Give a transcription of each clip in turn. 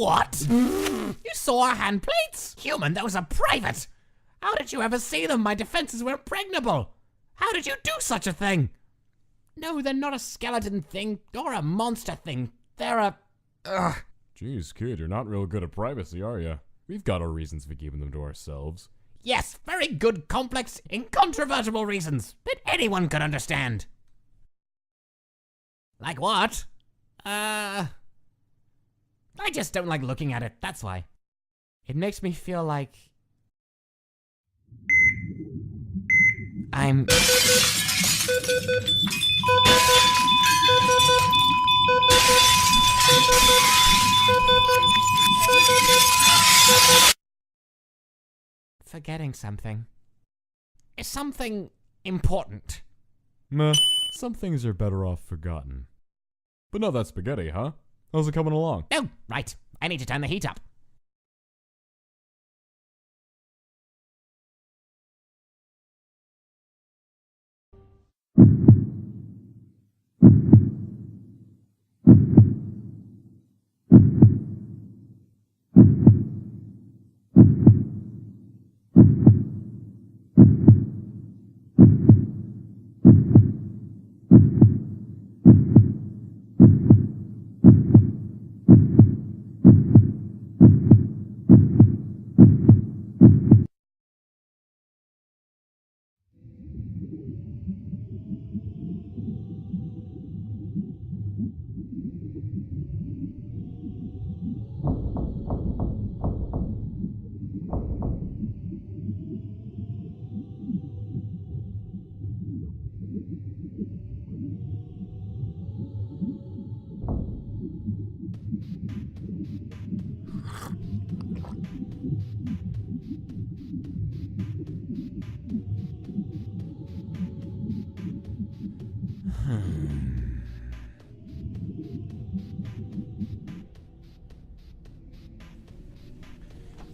What? You saw our hand plates? Human, those are private. How did you ever see them? My defenses were impregnable. How did you do such a thing? No, they're not a skeleton thing or a monster thing. They're a... Ugh. Jeez, kid, you're not real good at privacy, are you? We've got our reasons for keeping them to ourselves. Yes, very good, complex, incontrovertible reasons that anyone could understand. Like what? I just don't like looking at it, that's why. It makes me feel like... I'm... forgetting something. Is something important? Meh, some things are better off forgotten. But not that spaghetti, huh? How's it coming along? Oh, right. I need to turn the heat up.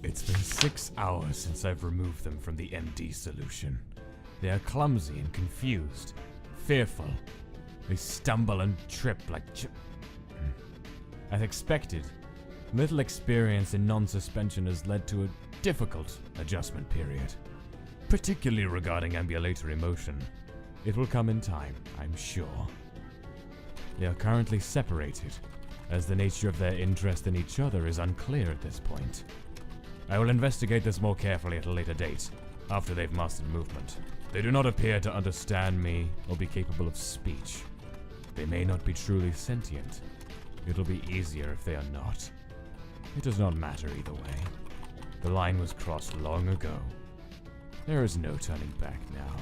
It's been 6 hours since I've removed them from the MD solution. They are clumsy and confused, fearful. They stumble and trip like As expected, little experience in non-suspension has led to a difficult adjustment period, particularly regarding ambulatory motion. It will come in time, I'm sure. They are currently separated, as the nature of their interest in each other is unclear at this point. I will investigate this more carefully at a later date, after they've mastered movement. They do not appear to understand me or be capable of speech. They may not be truly sentient. It'll be easier if they are not. It does not matter either way. The line was crossed long ago. There is no turning back now.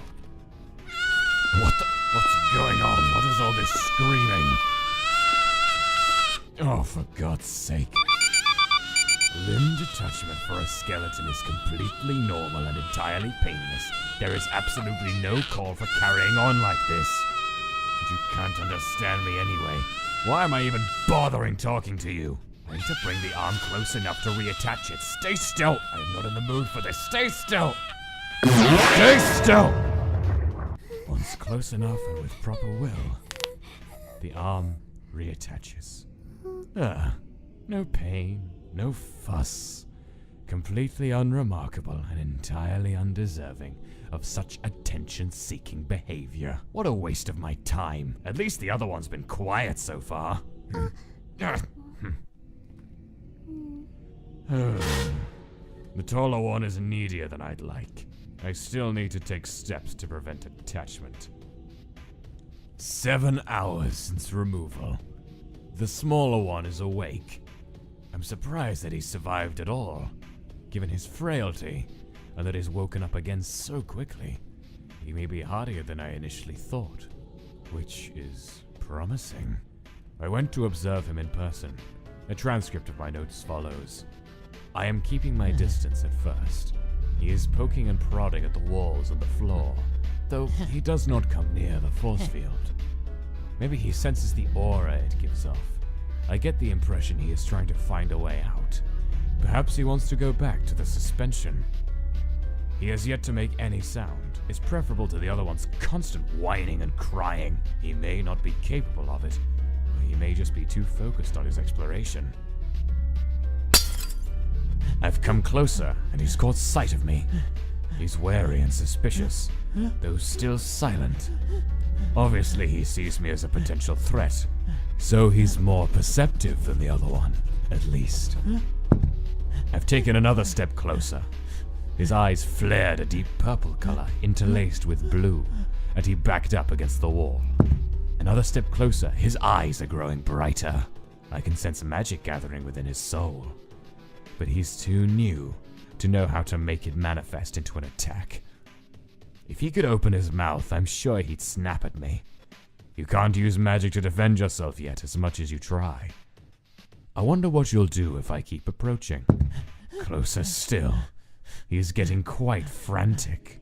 What's going on? What is all this screaming? Oh, for God's sake. Limb detachment for a skeleton is completely normal and entirely painless. There is absolutely no call for carrying on like this. But you can't understand me anyway. Why am I even bothering talking to you? I need to bring the arm close enough to reattach it. Stay still! I am not in the mood for this. Stay still! Stay still! Once close enough and with proper will, the arm reattaches. No pain. No fuss. Completely unremarkable and entirely undeserving of such attention-seeking behavior. What a waste of my time. At least the other one's been quiet so far. The taller one is needier than I'd like. I still need to take steps to prevent attachment. 7 hours since removal. The smaller one is awake. I'm surprised that he's survived at all, given his frailty, and that he's woken up again so quickly. He may be hardier than I initially thought, which is promising. I went to observe him in person. A transcript of my notes follows. I am keeping my distance at first. He is poking and prodding at the walls and the floor, though he does not come near the force field. Maybe he senses the aura it gives off. I get the impression he is trying to find a way out. Perhaps he wants to go back to the suspension. He has yet to make any sound. It's preferable to the other one's constant whining and crying. He may not be capable of it, or he may just be too focused on his exploration. I've come closer, and he's caught sight of me. He's wary and suspicious, though still silent. Obviously, he sees me as a potential threat, so he's more perceptive than the other one, at least. I've taken another step closer. His eyes flared a deep purple color, interlaced with blue, and he backed up against the wall. Another step closer, his eyes are growing brighter. I can sense magic gathering within his soul. But he's too new to know how to make it manifest into an attack. If he could open his mouth, I'm sure he'd snap at me. You can't use magic to defend yourself yet, as much as you try. I wonder what you'll do if I keep approaching. Closer still. He's getting quite frantic.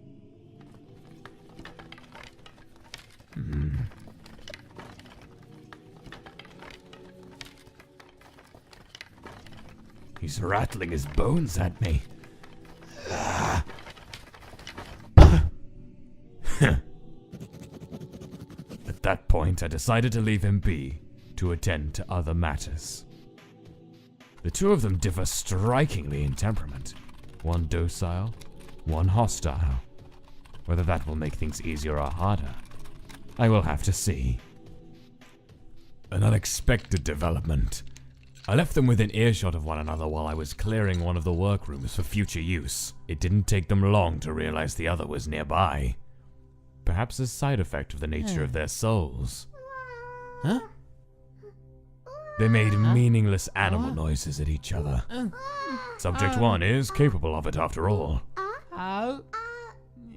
He's rattling his bones at me. At that point, I decided to leave him be to attend to other matters. The two of them differ strikingly in temperament. One docile, one hostile. Whether that will make things easier or harder, I will have to see. An unexpected development. I left them within earshot of one another while I was clearing one of the workrooms for future use. It didn't take them long to realize the other was nearby. Perhaps a side effect of the nature of their souls. Huh? They made meaningless animal noises at each other. Subject 1 is capable of it after all.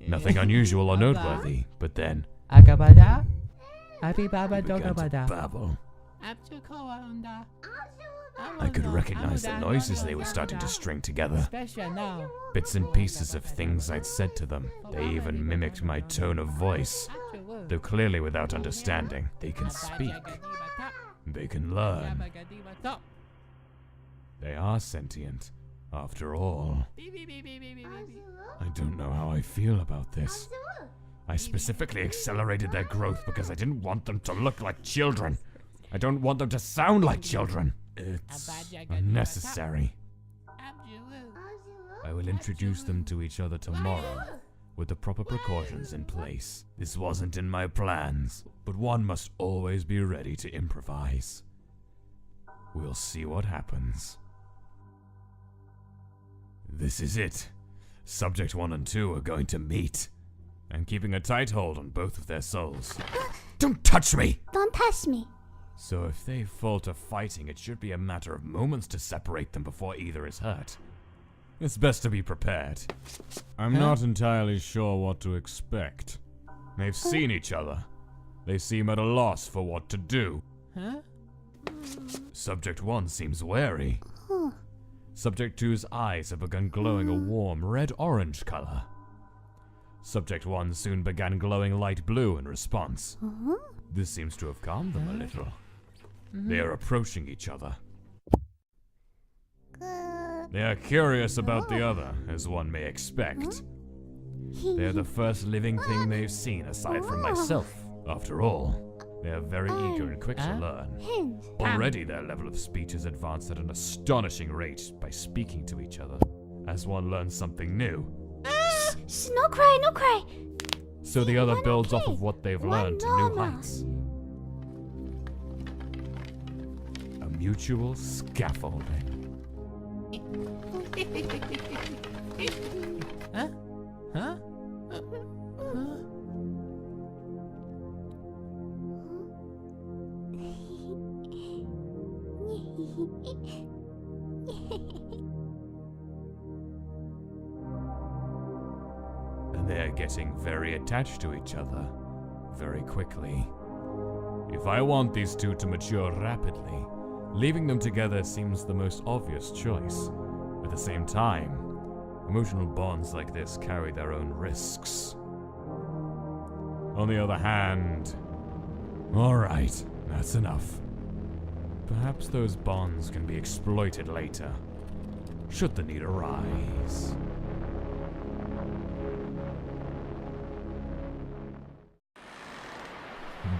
Nothing unusual or noteworthy, but then I began to babble. I could recognize the noises they were starting to string together. Bits and pieces of things I'd said to them. They even mimicked my tone of voice. Though clearly without understanding, they can speak. They can learn. They are sentient, after all. I don't know how I feel about this. I specifically accelerated their growth because I didn't want them to look like children. I don't want them to sound like children. It's unnecessary. I will introduce them to each other tomorrow, with the proper precautions in place. This wasn't in my plans, but one must always be ready to improvise. We'll see what happens. This is it. Subject 1 and 2 are going to meet. I'm keeping a tight hold on both of their souls. Don't touch me! Don't touch me. So if they fall to fighting, it should be a matter of moments to separate them before either is hurt. It's best to be prepared. I'm not entirely sure what to expect. They've seen each other. They seem at a loss for what to do. Subject 1 seems wary. Subject 2's eyes have begun glowing a warm red-orange color. Subject 1 soon began glowing light blue in response. This seems to have calmed them a little. They are approaching each other. They are curious about the other, as one may expect. They are the first living thing they've seen aside from myself. After all, they are very eager and quick to learn. Already their level of speech has advanced at an astonishing rate by speaking to each other. As one learns something new, Shh, no cry, no cry. so the other builds off of what they've learned to new heights. A mutual scaffolding. And they are getting very attached to each other very quickly. If I want these two to mature rapidly, leaving them together seems the most obvious choice. At the same time, emotional bonds like this carry their own risks. On the other hand, alright, that's enough. Perhaps those bonds can be exploited later, should the need arise.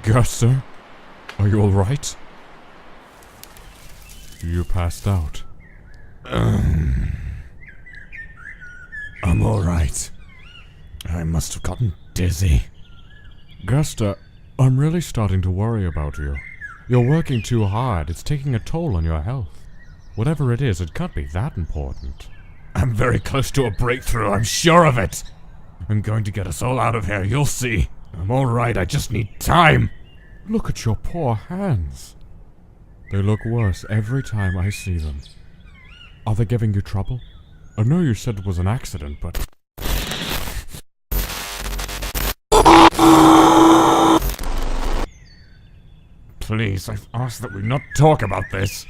Gus, sir? Are you alright? You passed out. alright. I must have gotten dizzy. Guster, I'm really starting to worry about you. You're working too hard. It's taking a toll on your health. Whatever it is, it can't be that important. I'm very close to a breakthrough, I'm sure of it. I'm going to get us all out of here, you'll see. I'm alright, I just need time. Look at your poor hands. They look worse every time I see them. Are they giving you trouble? I know you said it was an accident, but... Please, I've asked that we not talk about this.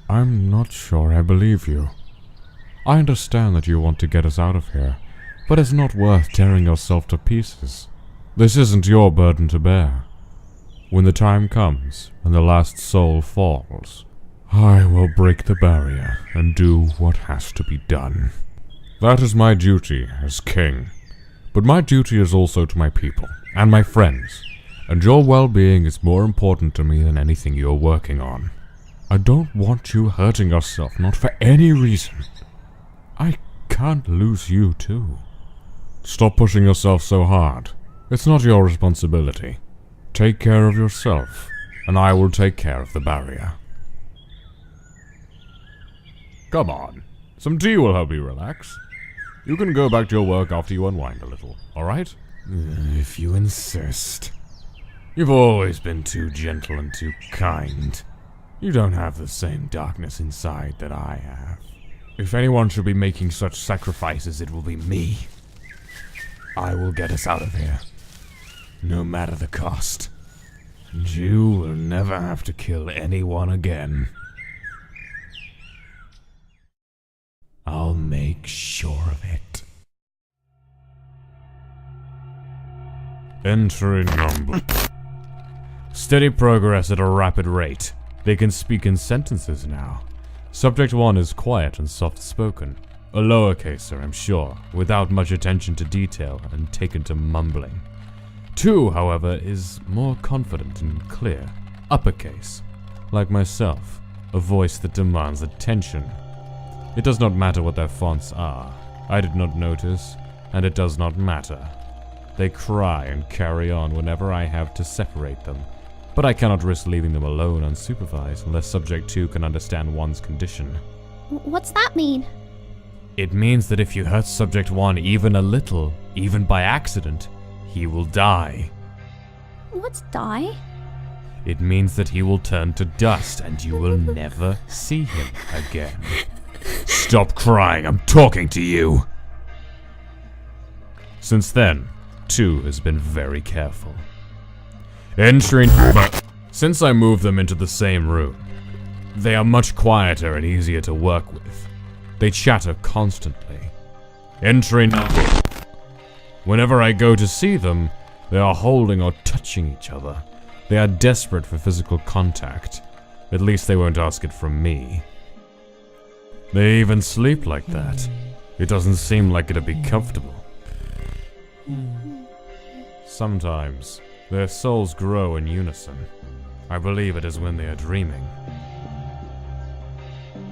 I'm not sure I believe you. I understand that you want to get us out of here, but it's not worth tearing yourself to pieces. This isn't your burden to bear. When the time comes and the last soul falls, I will break the barrier and do what has to be done. That is my duty as king. But my duty is also to my people and my friends, and your well-being is more important to me than anything you're working on. I don't want you hurting yourself, not for any reason. I can't lose you too. Stop pushing yourself so hard. It's not your responsibility. Take care of yourself, and I will take care of the barrier. Come on. Some tea will help you relax. You can go back to your work after you unwind a little, alright? If you insist. You've always been too gentle and too kind. You don't have the same darkness inside that I have. If anyone should be making such sacrifices, it will be me. I will get us out of here, no matter the cost. And you will never have to kill anyone again. I'll make sure of it. Entry number. Steady progress at a rapid rate. They can speak in sentences now. Subject 1 is quiet and soft-spoken. A lowercaser, I'm sure, without much attention to detail and taken to mumbling. 2, however, is more confident and clear. Uppercase. Like myself, a voice that demands attention. It does not matter what their fonts are. I did not notice, and it does not matter. They cry and carry on whenever I have to separate them. But I cannot risk leaving them alone unsupervised unless Subject 2 can understand one's condition. What's that mean? It means that if you hurt Subject 1 even a little, even by accident, he will die. What's die? It means that he will turn to dust and you will never see him again. Stop crying, I'm talking to you! Since then, 2 has been very careful. Entering, but since I moved them into the same room, they are much quieter and easier to work with. They chatter constantly. Entering, whenever I go to see them, they are holding or touching each other. They are desperate for physical contact. At least they won't ask it from me. They even sleep like that. It doesn't seem like it'd be comfortable. Sometimes, their souls grow in unison. I believe it is when they are dreaming.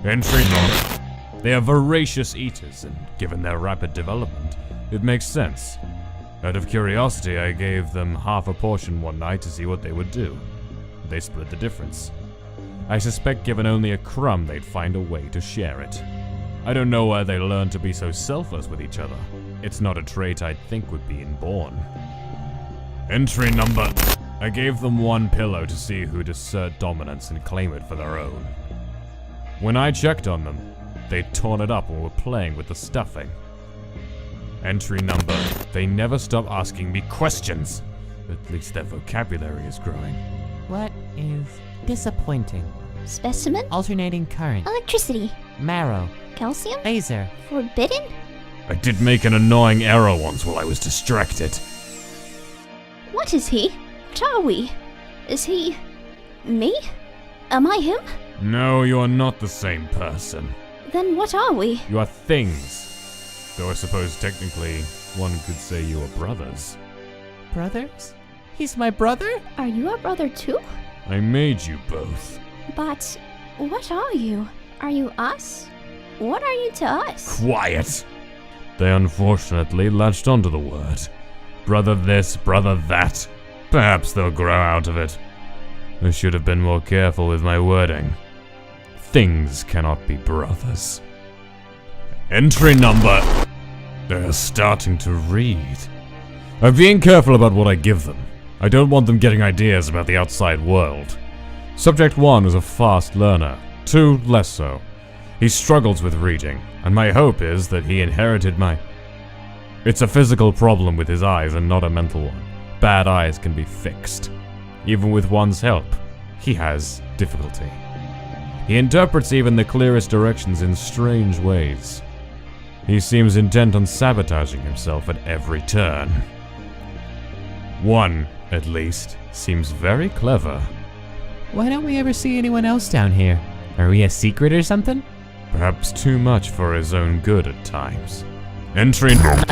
Entry number. They are voracious eaters, and given their rapid development, it makes sense. Out of curiosity, I gave them half a portion one night to see what they would do. They split the difference. I suspect given only a crumb, they'd find a way to share it. I don't know where they learned to be so selfless with each other. It's not a trait I'd think would be inborn. Entry number. I gave them one pillow to see who'd assert dominance and claim it for their own. When I checked on them, they'd torn it up and were playing with the stuffing. Entry number. They never stop asking me questions. At least their vocabulary is growing. What is disappointing? Specimen? Alternating current. Electricity. Marrow. Calcium? Laser. Forbidden? I did make an annoying error once while I was distracted. What is he? What are we? Is he... me? Am I him? No, you are not the same person. Then what are we? You are things. Though I suppose technically, one could say you are brothers. Brothers? He's my brother? Are you our brother too? I made you both. But what are you? Are you us? What are you to us? Quiet! They unfortunately latched onto the word. Brother this, brother that. Perhaps they'll grow out of it. I should have been more careful with my wording. Things cannot be brothers. Entry number... They're starting to read. I'm being careful about what I give them. I don't want them getting ideas about the outside world. Subject 1 is a fast learner. 2, less so. He struggles with reading, and my hope is that he inherited my... It's a physical problem with his eyes and not a mental one. Bad eyes can be fixed. Even with one's help, he has difficulty. He interprets even the clearest directions in strange ways. He seems intent on sabotaging himself at every turn. One, at least, seems very clever. Why don't we ever see anyone else down here? Are we a secret or something? Perhaps too much for his own good at times. Entry number...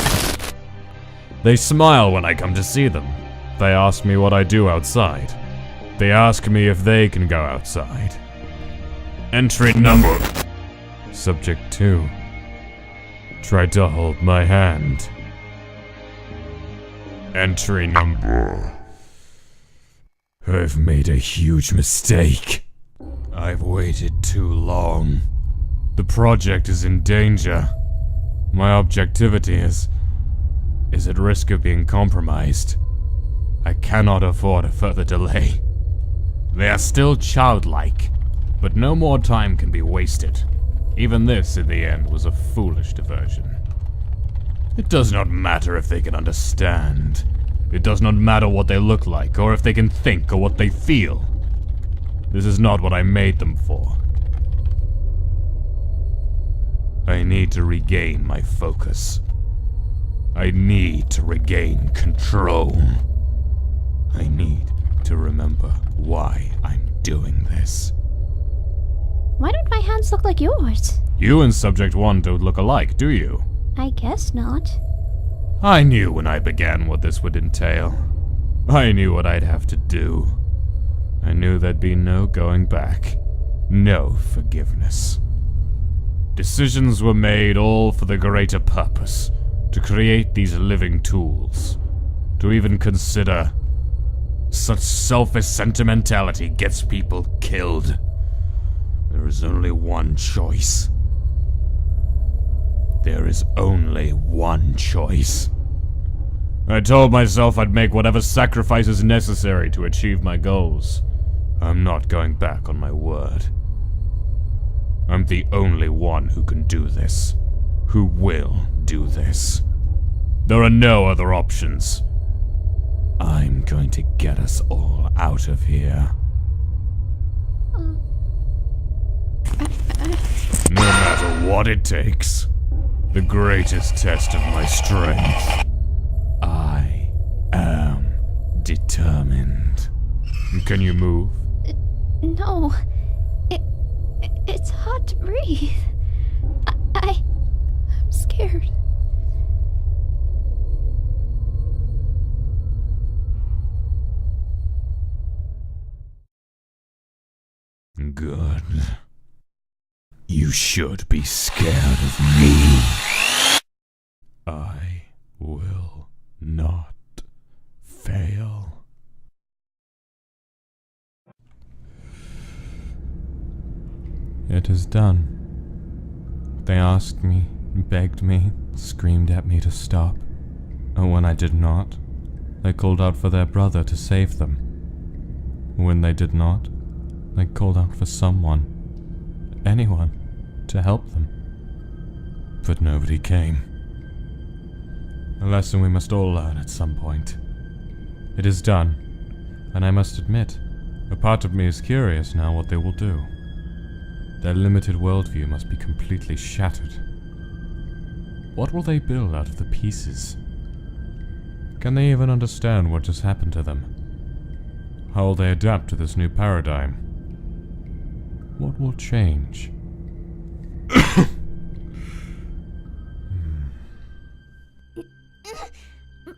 They smile when I come to see them. They ask me what I do outside. They ask me if they can go outside. Entry number... Subject 2. Tried to hold my hand. Entry number... I've made a huge mistake. I've waited too long. The project is in danger. My objectivity is at risk of being compromised. I cannot afford a further delay. They are still childlike, but no more time can be wasted. Even this, in the end, was a foolish diversion. It does not matter if they can understand. It does not matter what they look like, or if they can think, or what they feel. This is not what I made them for. I need to regain my focus. I need to regain control. I need to remember why I'm doing this. Why don't my hands look like yours? You and Subject 1 don't look alike, do you? I guess not. I knew when I began what this would entail. I knew what I'd have to do. I knew there'd be no going back. No forgiveness. Decisions were made all for the greater purpose. To create these living tools. To even consider. Such selfish sentimentality gets people killed. There is only one choice. There is only one choice. I told myself I'd make whatever sacrifices necessary to achieve my goals. I'm not going back on my word. I'm the only one who can do this. Who will do this. There are no other options. I'm going to get us all out of here. No matter what it takes. The greatest test of my strength. I am determined. Can you move? No. It's hard to breathe. I'm scared. Good. You should be scared of me. I will not fail. It is done. They asked me, begged me, screamed at me to stop. And when I did not, they called out for their brother to save them. When they did not, they called out for someone, anyone, to help them. But nobody came. A lesson we must all learn at some point. It is done, and I must admit, a part of me is curious now what they will do. Their limited worldview must be completely shattered. What will they build out of the pieces? Can they even understand what just happened to them? How will they adapt to this new paradigm? What will change?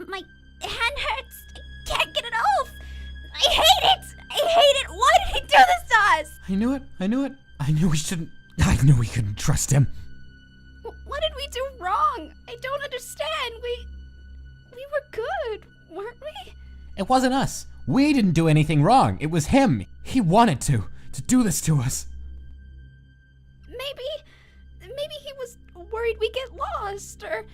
My hand hurts. I can't get it off. I hate it. I hate it. Why did he do this to us? I knew it. I knew we shouldn't. I knew we couldn't trust him. What did we do wrong? wrong? I don't understand. We were good, weren't we? It wasn't us. We didn't do anything wrong. It was him. He wanted to do this to us. Maybe he was worried we get lost, or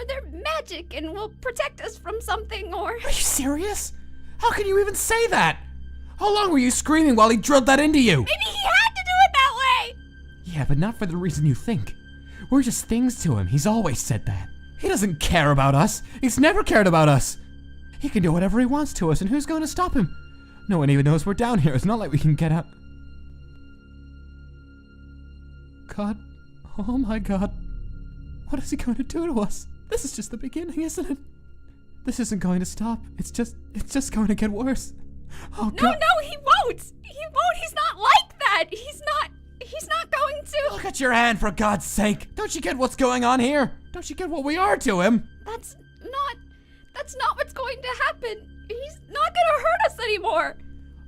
they're magic and will protect us from something, or... Are you serious? How can you even say that? How long were you screaming while he drilled that into you? Maybe he had to do it that way! Yeah, but not for the reason you think. We're just things to him. He's always said that. He doesn't care about us. He's never cared about us. He can do whatever he wants to us, and who's going to stop him? No one even knows we're down here. It's not like we can get out. God. Oh my God. What is he going to do to us? This is just the beginning, isn't it? This isn't going to stop. It's just going to get worse. Oh God. No, he won't! He won't! He's not like that! He's not going to... Look at your hand, for God's sake! Don't you get what's going on here? Don't you get what we are to him? That's not what's going to happen. He's not gonna hurt us anymore.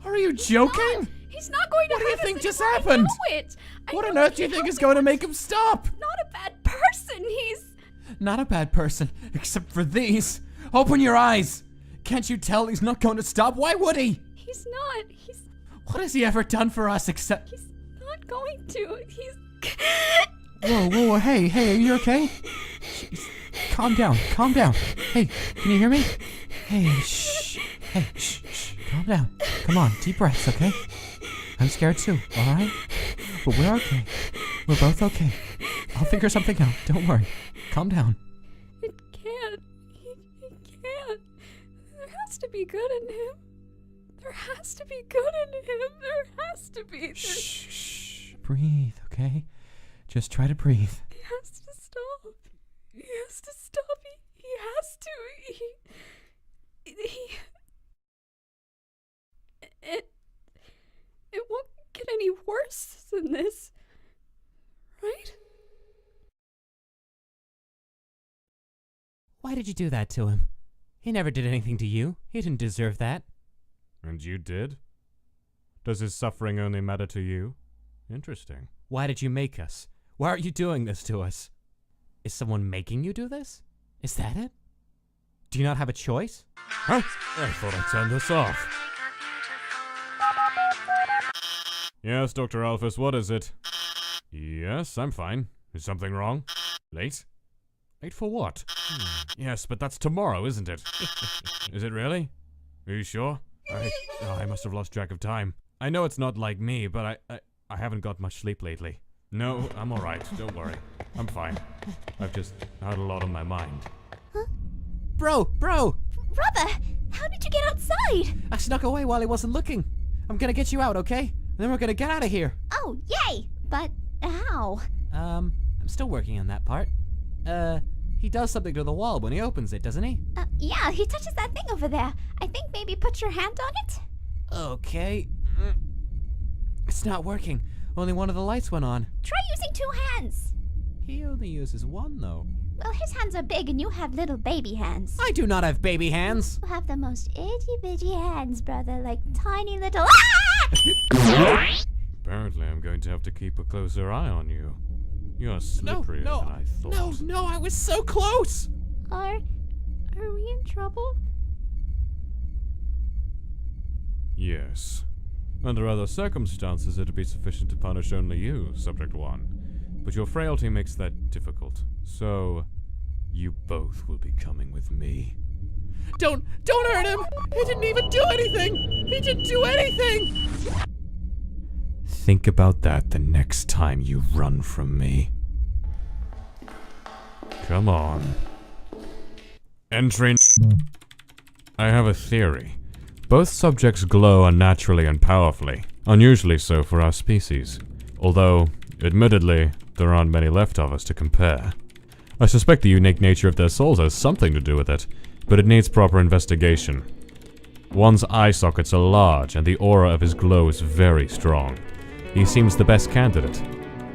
Are you joking? He's not going to What do you hurt us think just anymore. happened? I know it. What on earth do you think is going to make him stop? Not a bad person. He's... Not a bad person, except for these. Open your eyes. Can't you tell he's not going to stop? Why would he? He's not. What has he ever done for us except... He's not going to. He's... Whoa, hey, are you okay? Jeez. Calm down. Hey, can you hear me? Hey, shh. Hey, shh. Calm down. Come on, deep breaths, okay? I'm scared too, alright? But we're okay. We're both okay. I'll figure something out. Don't worry. Calm down. It can't. He can't. There has to be good in him. There has to be good in him. There has to be. Shh. Breathe, okay? Just try to breathe. He has to stop. He has to stop. He has to. It won't get any worse than this, right? Why did you do that to him? He never did anything to you. He didn't deserve that. And you did? Does his suffering only matter to you? Interesting. Why did you make us? Why are you doing this to us? Is someone making you do this? Is that it? Do you not have a choice? Huh? I thought I turned this off. Yes, Dr. Alphys, what is it? Yes, I'm fine. Is something wrong? Late? Late for what? Yes, but that's tomorrow, isn't it? Is it really? Are you sure? I must have lost track of time. I know it's not like me, but I haven't got much sleep lately. No, I'm alright. Don't worry. I'm fine. I've just had a lot on my mind. Huh? Bro! Brother, how did you get outside? I snuck away while he wasn't looking. I'm gonna get you out, okay? And then we're gonna get out of here. Oh, yay! But how? I'm still working on that part. He does something to the wall when he opens it, doesn't he? Yeah, he touches that thing over there. I think maybe put your hand on it? Okay. It's not working. Only one of the lights went on. Try using 2 hands. He only uses one, though. Well, his hands are big and you have little baby hands. I do not have baby hands. You have the most itty-bitty hands, brother, like tiny little... Ah! Apparently, I'm going to have to keep a closer eye on you. You're slipperier than I thought. No, I was so close! Are we in trouble? Yes. Under other circumstances, it'd be sufficient to punish only you, Subject 1. But your frailty makes that difficult. So, you both will be coming with me. Don't hurt him! He didn't even do anything! He didn't do anything! Think about that the next time you run from me. Come on. Entry. I have a theory. Both subjects glow unnaturally and powerfully, unusually so for our species. Although, admittedly, there aren't many left of us to compare. I suspect the unique nature of their souls has something to do with it, but it needs proper investigation. One's eye sockets are large, and the aura of his glow is very strong. He seems the best candidate.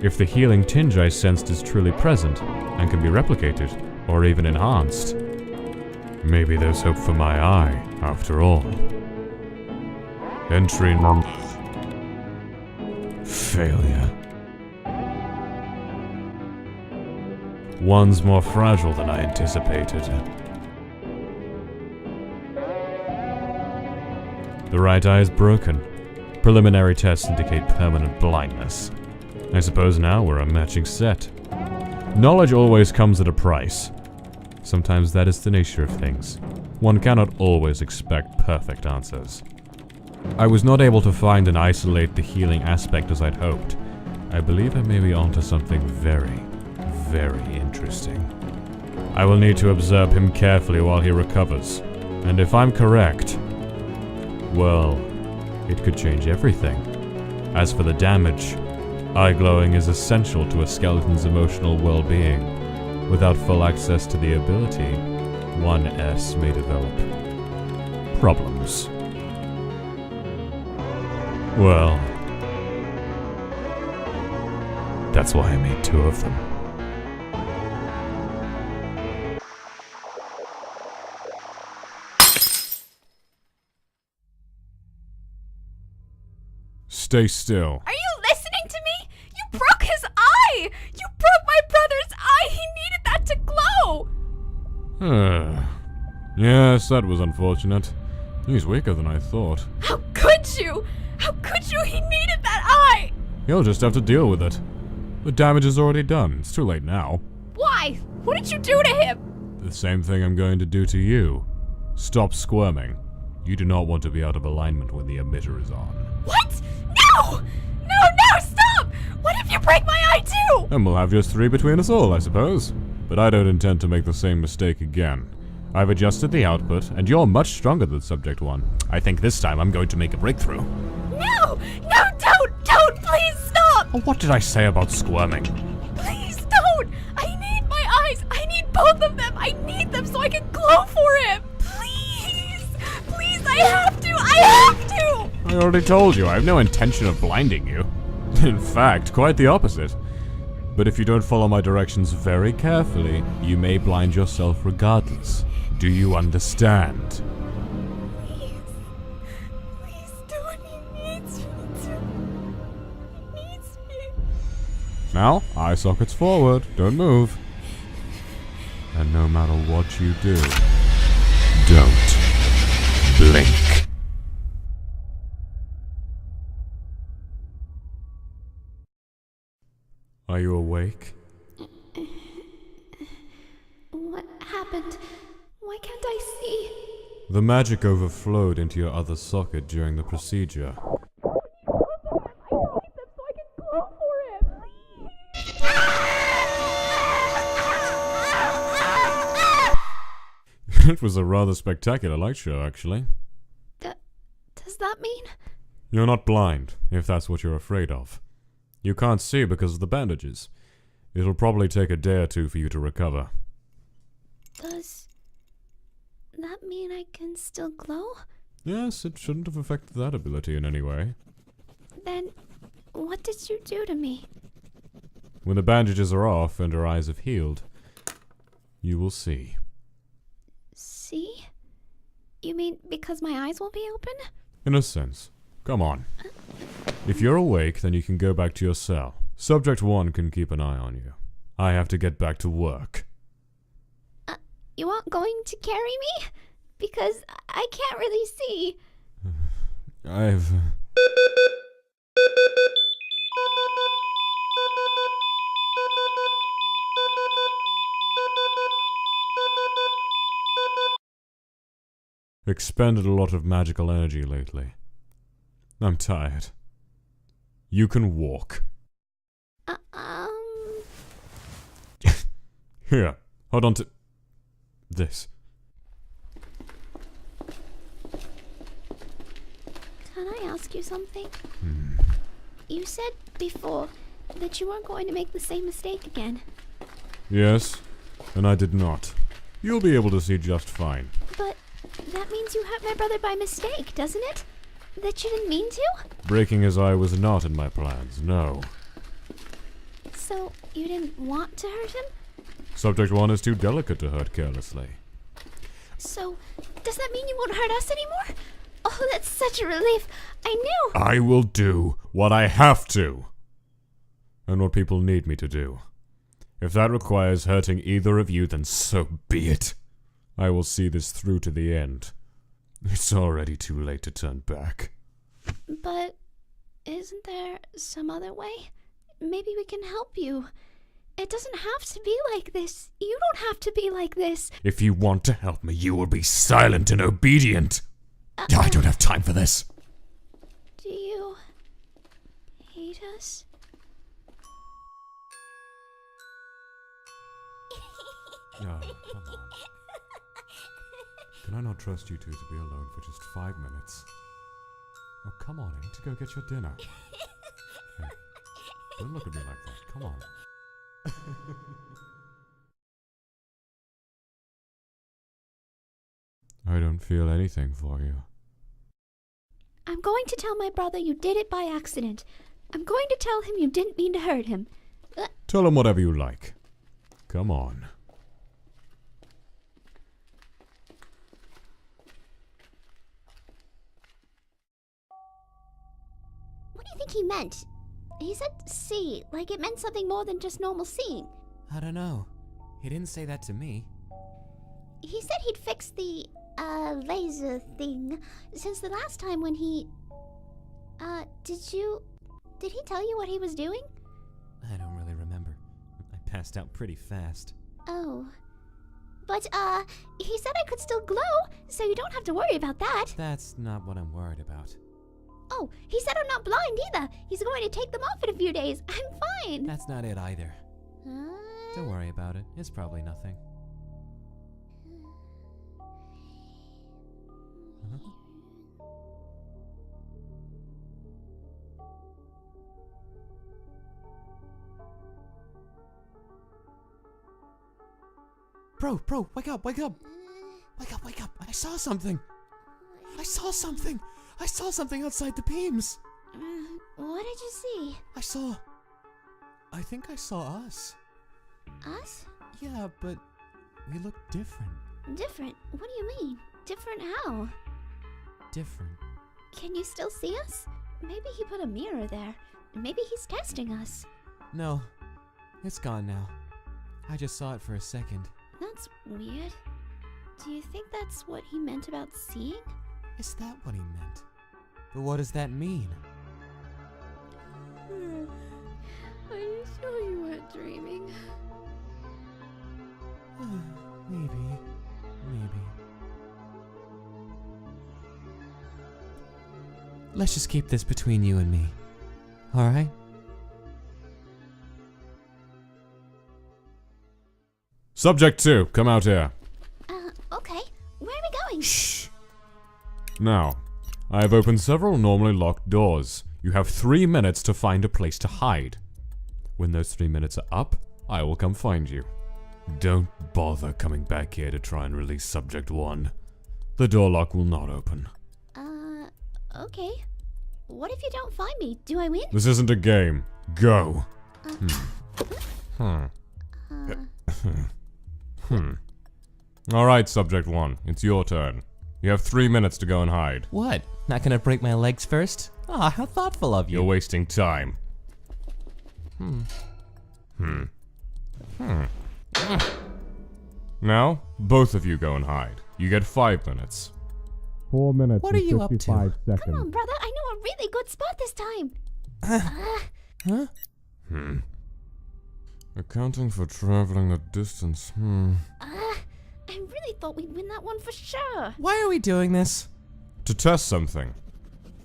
If the healing tinge I sensed is truly present, and can be replicated, or even enhanced, maybe there's hope for my eye, after all. Entry number... Failure. One's more fragile than I anticipated. The right eye is broken. Preliminary tests indicate permanent blindness. I suppose now we're a matching set. Knowledge always comes at a price. Sometimes that is the nature of things. One cannot always expect perfect answers. I was not able to find and isolate the healing aspect as I'd hoped. I believe I may be onto something very, very interesting. I will need to observe him carefully while he recovers. And if I'm correct, well, it could change everything. As for the damage, eye glowing is essential to a skeleton's emotional well-being. Without full access to the ability, 1S may develop problems. Well, that's why I made 2 of them. Stay still. Are you listening to me? You broke his eye! You broke my brother's eye! He needed that to glow! Yes, that was unfortunate. He's weaker than I thought. How could you? How could you? He needed that eye! He'll just have to deal with it. The damage is already done. It's too late now. Why? What did you do to him? The same thing I'm going to do to you. Stop squirming. You do not want to be out of alignment when the emitter is on. What? No! No, stop! What if you break my eye too? And we'll have just 3 between us all, I suppose. But I don't intend to make the same mistake again. I've adjusted the output, and you're much stronger than Subject 1. I think this time I'm going to make a breakthrough. No, don't, please stop! Oh, what did I say about squirming? Please don't! I need my eyes! I need both of them! I need them so I can glow for him! Please, I have to! I already told you, I have no intention of blinding you. In fact, quite the opposite. But if you don't follow my directions very carefully, you may blind yourself regardless. Do you understand? Please do what he needs me to. He needs me. Now, eye sockets forward, don't move. And no matter what you do, don't blink. Are you awake? What happened? Why can't I see? The magic overflowed into your other socket during the procedure. It was a rather spectacular light show, actually. Does that mean? You're not blind, if that's what you're afraid of. You can't see because of the bandages. It'll probably take a day or 2 for you to recover. Does that mean I can still glow? Yes, it shouldn't have affected that ability in any way. Then, what did you do to me? When the bandages are off and her eyes have healed, you will see. See? You mean because my eyes will be open? In a sense. Come on. If you're awake, then you can go back to your cell. Subject 1 can keep an eye on you. I have to get back to work. You aren't going to carry me? Because I can't really see. I've... expended a lot of magical energy lately. I'm tired. You can walk. Here, hold on to... this. Can I ask you something? You said before that you weren't going to make the same mistake again. Yes, and I did not. You'll be able to see just fine. But that means you hurt my brother by mistake, doesn't it? That you didn't mean to? Breaking his eye was not in my plans, no. So, you didn't want to hurt him? Subject 1 is too delicate to hurt carelessly. So, does that mean you won't hurt us anymore? Oh, that's such a relief. I knew. I will do what I have to. And what people need me to do. If that requires hurting either of you, then so be it. I will see this through to the end. It's already too late to turn back. But isn't there some other way? Maybe we can help you. It doesn't have to be like this. You don't have to be like this. If you want to help me, you will be silent and obedient. I don't have time for this. Do you hate us? No, come on. Can I not trust you two to be alone for just 5 minutes? Oh, come on, I need to go get your dinner. Hey, don't look at me like that. Come on. I don't feel anything for you. I'm going to tell my brother you did it by accident. I'm going to tell him you didn't mean to hurt him. Tell him whatever you like. Come on. What do you think he meant? He said see, like it meant something more than just normal seeing. I don't know. He didn't say that to me. He said he'd fix the, laser thing since the last time when he... Did he tell you what he was doing? I don't really remember. I passed out pretty fast. Oh. But, he said I could still glow, so you don't have to worry about that. That's not what I'm worried about. Oh, he said I'm not blind either. He's going to take them off in a few days. I'm fine. That's not it either. Don't worry about it. It's probably nothing. Huh? Bro, wake up, wake up! Wake up! I saw something! I saw something outside the beams! What did you see? I think I saw us. Us? Yeah, but we look different. Different? What do you mean? Different how? Different. Can you still see us? Maybe he put a mirror there. Maybe he's testing us. No, it's gone now. I just saw it for a second. That's weird. Do you think that's what he meant about seeing? Is that what he meant? But what does that mean? Are you sure you weren't dreaming? Maybe. Let's just keep this between you and me. Alright? Subject 2, come out here. Okay. Where are we going? Shh. Now, I have opened several normally locked doors. You have 3 minutes to find a place to hide. When those 3 minutes are up, I will come find you. Don't bother coming back here to try and release Subject 1. The door lock will not open. Okay. What if you don't find me? Do I win? This isn't a game. Go. Alright, Subject 1. It's your turn. You have 3 minutes to go and hide. What? Not gonna break my legs first? Ah, how thoughtful of you. You're wasting time. Now, both of you go and hide. You get 5 minutes. 4 minutes What are you up to? seconds. Come on, brother. I know a really good spot this time. Huh? Accounting for traveling the distance, I really thought we'd win that one for sure. Why are we doing this? To test something.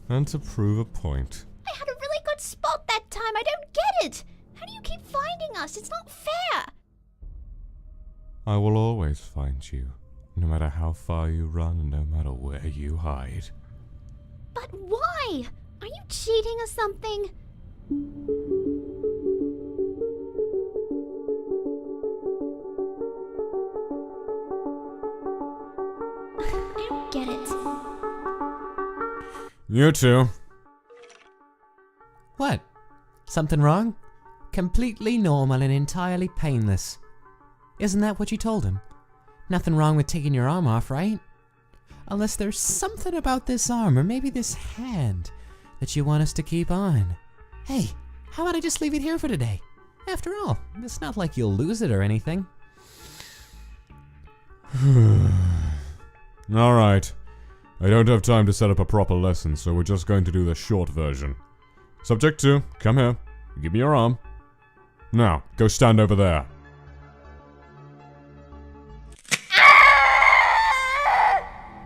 And to prove a point. I had a really good spot that time. I don't get it. How do you keep finding us? It's not fair. I will always find you. No matter how far you run and no matter where you hide. But why? Are you cheating or something? I don't get it. You two. What? Something wrong? Completely normal and entirely painless. Isn't that what you told him? Nothing wrong with taking your arm off, right? Unless there's something about this arm, or maybe this hand, that you want us to keep on. Hey, how about I just leave it here for today? After all, it's not like you'll lose it or anything. Alright. I don't have time to set up a proper lesson, so we're just going to do the short version. Subject 2, come here. Give me your arm. Now, go stand over there.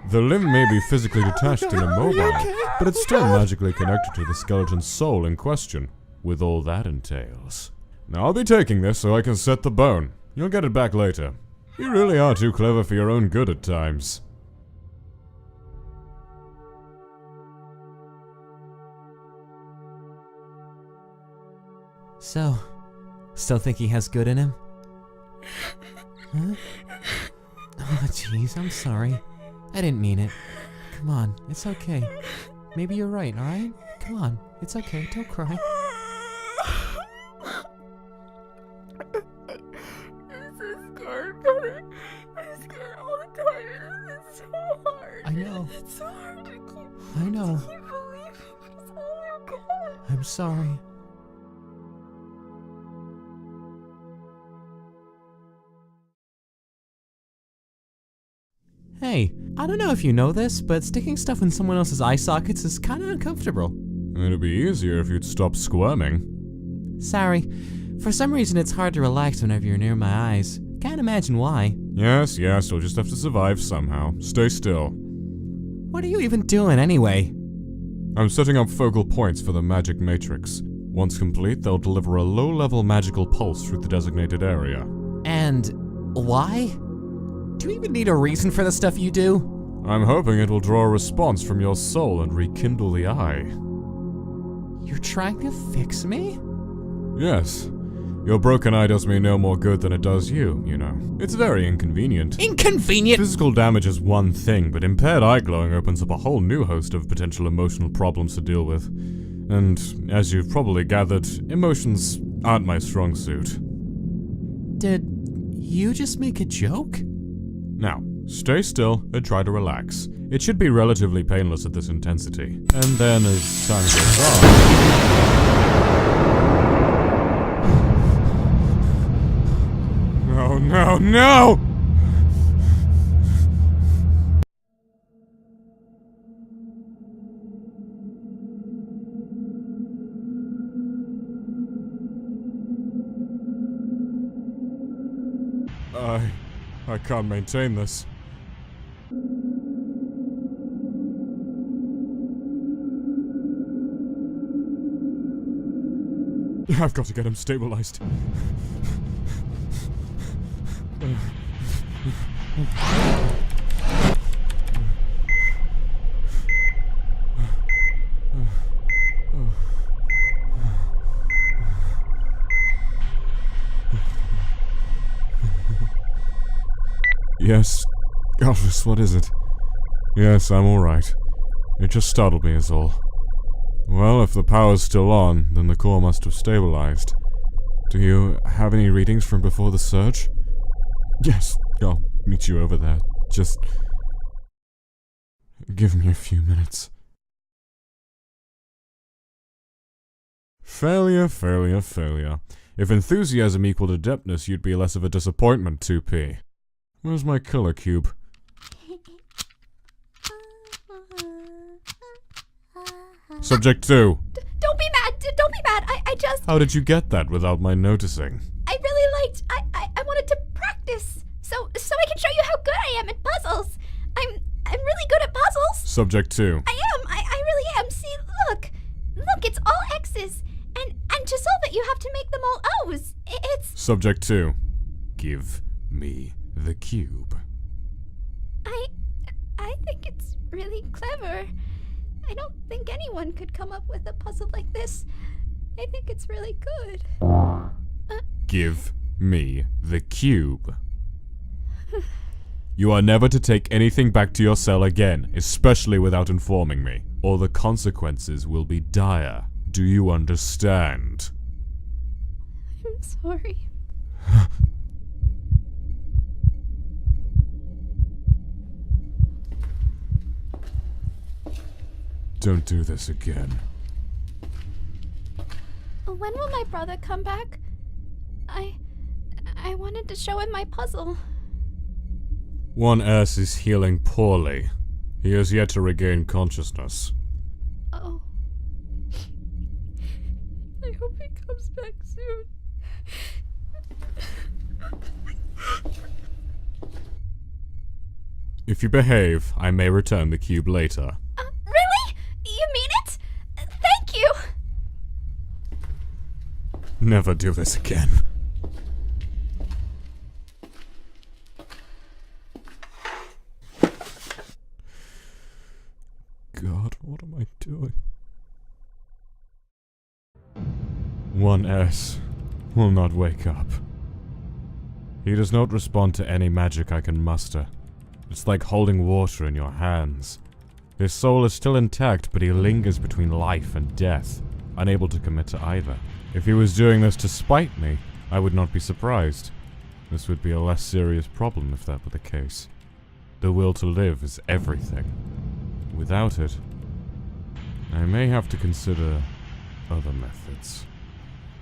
The limb may be physically detached and immobile, but it's still magically connected to the skeleton's soul in question, with all that entails. Now I'll be taking this so I can set the bone. You'll get it back later. You really are too clever for your own good at times. So, still think he has good in him? Huh? Oh, jeez, I'm sorry. I didn't mean it. Come on, it's okay. Maybe you're right, alright? Come on, it's okay, don't cry. I'm so scared, Connor. I'm scared all the time. It's so hard. I know. It's so hard to keep. I know. To keep believing. It's all I've got. I'm sorry. Hey, I don't know if you know this, but sticking stuff in someone else's eye sockets is kinda uncomfortable. It'd be easier if you'd stop squirming. Sorry. For some reason it's hard to relax whenever you're near my eyes. Can't imagine why. Yes, you'll just have to survive somehow. Stay still. What are you even doing anyway? I'm setting up focal points for the magic matrix. Once complete, they'll deliver a low-level magical pulse through the designated area. And why? Do you even need a reason for the stuff you do? I'm hoping it will draw a response from your soul and rekindle the eye. You're trying to fix me? Yes. Your broken eye does me no more good than it does you, you know. It's very inconvenient. Inconvenient? Physical damage is one thing, but impaired eye glowing opens up a whole new host of potential emotional problems to deal with. And, as you've probably gathered, emotions aren't my strong suit. Did you just make a joke? Now, stay still and try to relax. It should be relatively painless at this intensity. And then, as time goes on... No, no, no! I can't maintain this. I've got to get him stabilized. Yes. Gosh, what is it? Yes, I'm alright. It just startled me is all. Well, if the power's still on, then the core must have stabilized. Do you have any readings from before the surge? Yes, I'll meet you over there. Just... give me a few minutes. Failure, failure, failure. If enthusiasm equaled adeptness, you'd be less of a disappointment, 2P. Where's my color cube? Subject 2. Don't be mad. Don't be mad. I just... How did you get that without my noticing? I really liked... I wanted to practice. So I can show you how good I am at puzzles. I'm really good at puzzles. Subject 2. I am. I really am. See, look. Look, it's all X's. And to solve it, you have to make them all O's. It's... Subject 2. Give me the cube. I think it's really clever. I don't think anyone could come up with a puzzle like this. I think it's really good. Give me the cube. You are never to take anything back to your cell again, especially without informing me, or the consequences will be dire. Do you understand? I'm sorry. Don't do this again. When will my brother come back? I wanted to show him my puzzle. 1S is healing poorly. He has yet to regain consciousness. Oh. I hope he comes back soon. If you behave, I may return the cube later. Really? You mean it? Thank you! Never do this again. God, what am I doing? 1S will not wake up. He does not respond to any magic I can muster. It's like holding water in your hands. His soul is still intact, but he lingers between life and death, unable to commit to either. If he was doing this to spite me, I would not be surprised. This would be a less serious problem if that were the case. The will to live is everything. Without it, I may have to consider other methods.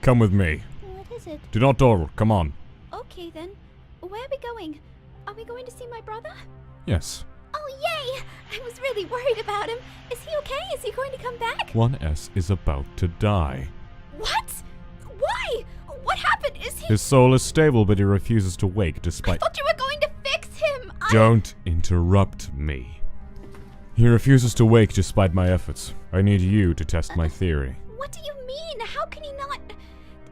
Come with me. What is it? Do not dawdle, come on. Okay then. Where are we going? Are we going to see my brother? Yes. Oh yay! I was really worried about him. Is he okay? Is he going to come back? 1S is about to die. What? Why? What happened? Is he... His soul is stable, but he refuses to wake I despite... thought you were going to fix him! Don't interrupt me. He refuses to wake despite my efforts. I need you to test my theory. What do you mean? How can he not...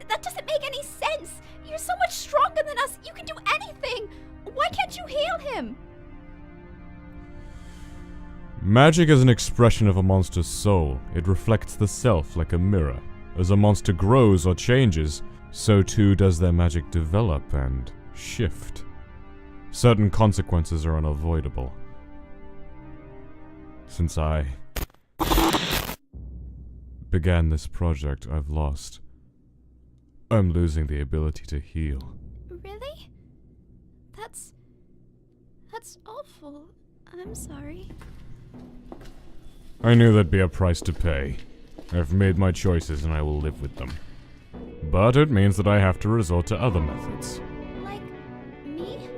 That doesn't make any sense! You're so much stronger than us! You can do anything! Why can't you heal him? Magic is an expression of a monster's soul. It reflects the self like a mirror. As a monster grows or changes, so too does their magic develop and shift. Certain consequences are unavoidable. Since I began this project, I've lost. I'm losing the ability to heal. Really? That's awful. I'm sorry. I knew there'd be a price to pay. I've made my choices and I will live with them. But it means that I have to resort to other methods. Like me?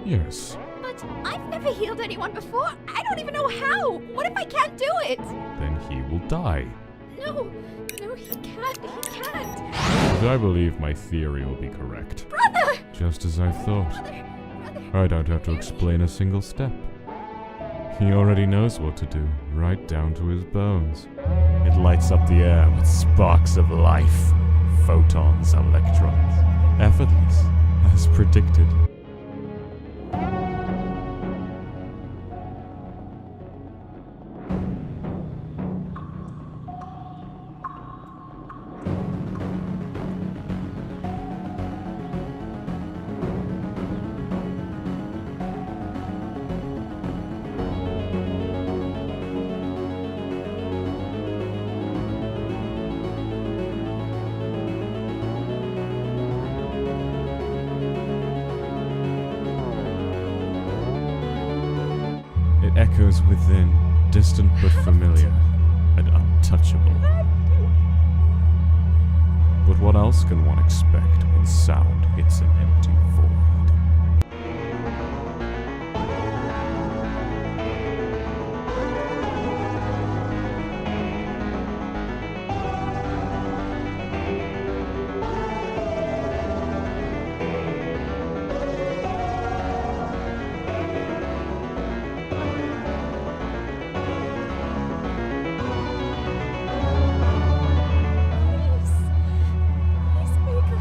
Yes. But I've never healed anyone before. I don't even know how. What if I can't do it? Then he will die. No, he can't. He can't. But I believe my theory will be correct. Brother! Just as I thought. Brother! I don't have to explain a single step. He already knows what to do, right down to his bones. It lights up the air with sparks of life. Photons, electrons. Effortless, as predicted. It echoes within, distant but familiar, and untouchable. But what else can one expect when sound hits an empty void? Please wake up.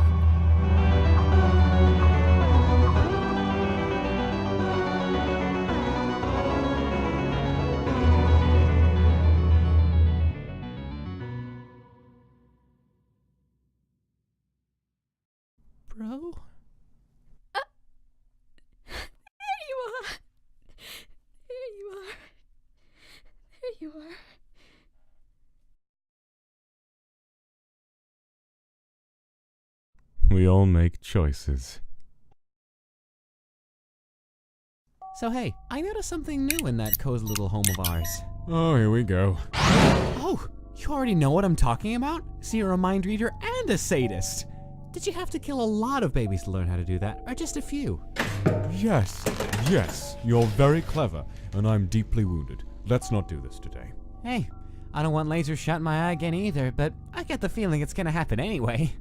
Bro? There you are. There you are. There you are. We all make choices. So hey, I noticed something new in that cozy little home of ours. Oh, here we go. Oh, you already know what I'm talking about? So you're a mind reader and a sadist. Did you have to kill a lot of babies to learn how to do that, or just a few? Yes, yes, you're very clever, and I'm deeply wounded. Let's not do this today. Hey, I don't want lasers shot in my eye again either, but I get the feeling it's gonna happen anyway.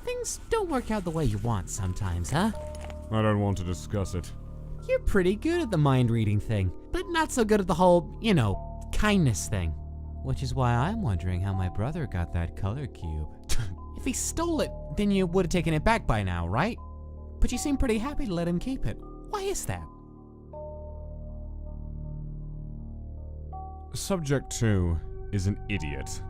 Things don't work out the way you want sometimes, huh? I don't want to discuss it. You're pretty good at the mind-reading thing, but not so good at the whole, kindness thing. Which is why I'm wondering how my brother got that color cube. If he stole it, then you would have taken it back by now, right? But you seem pretty happy to let him keep it. Why is that? Subject 2 is an idiot.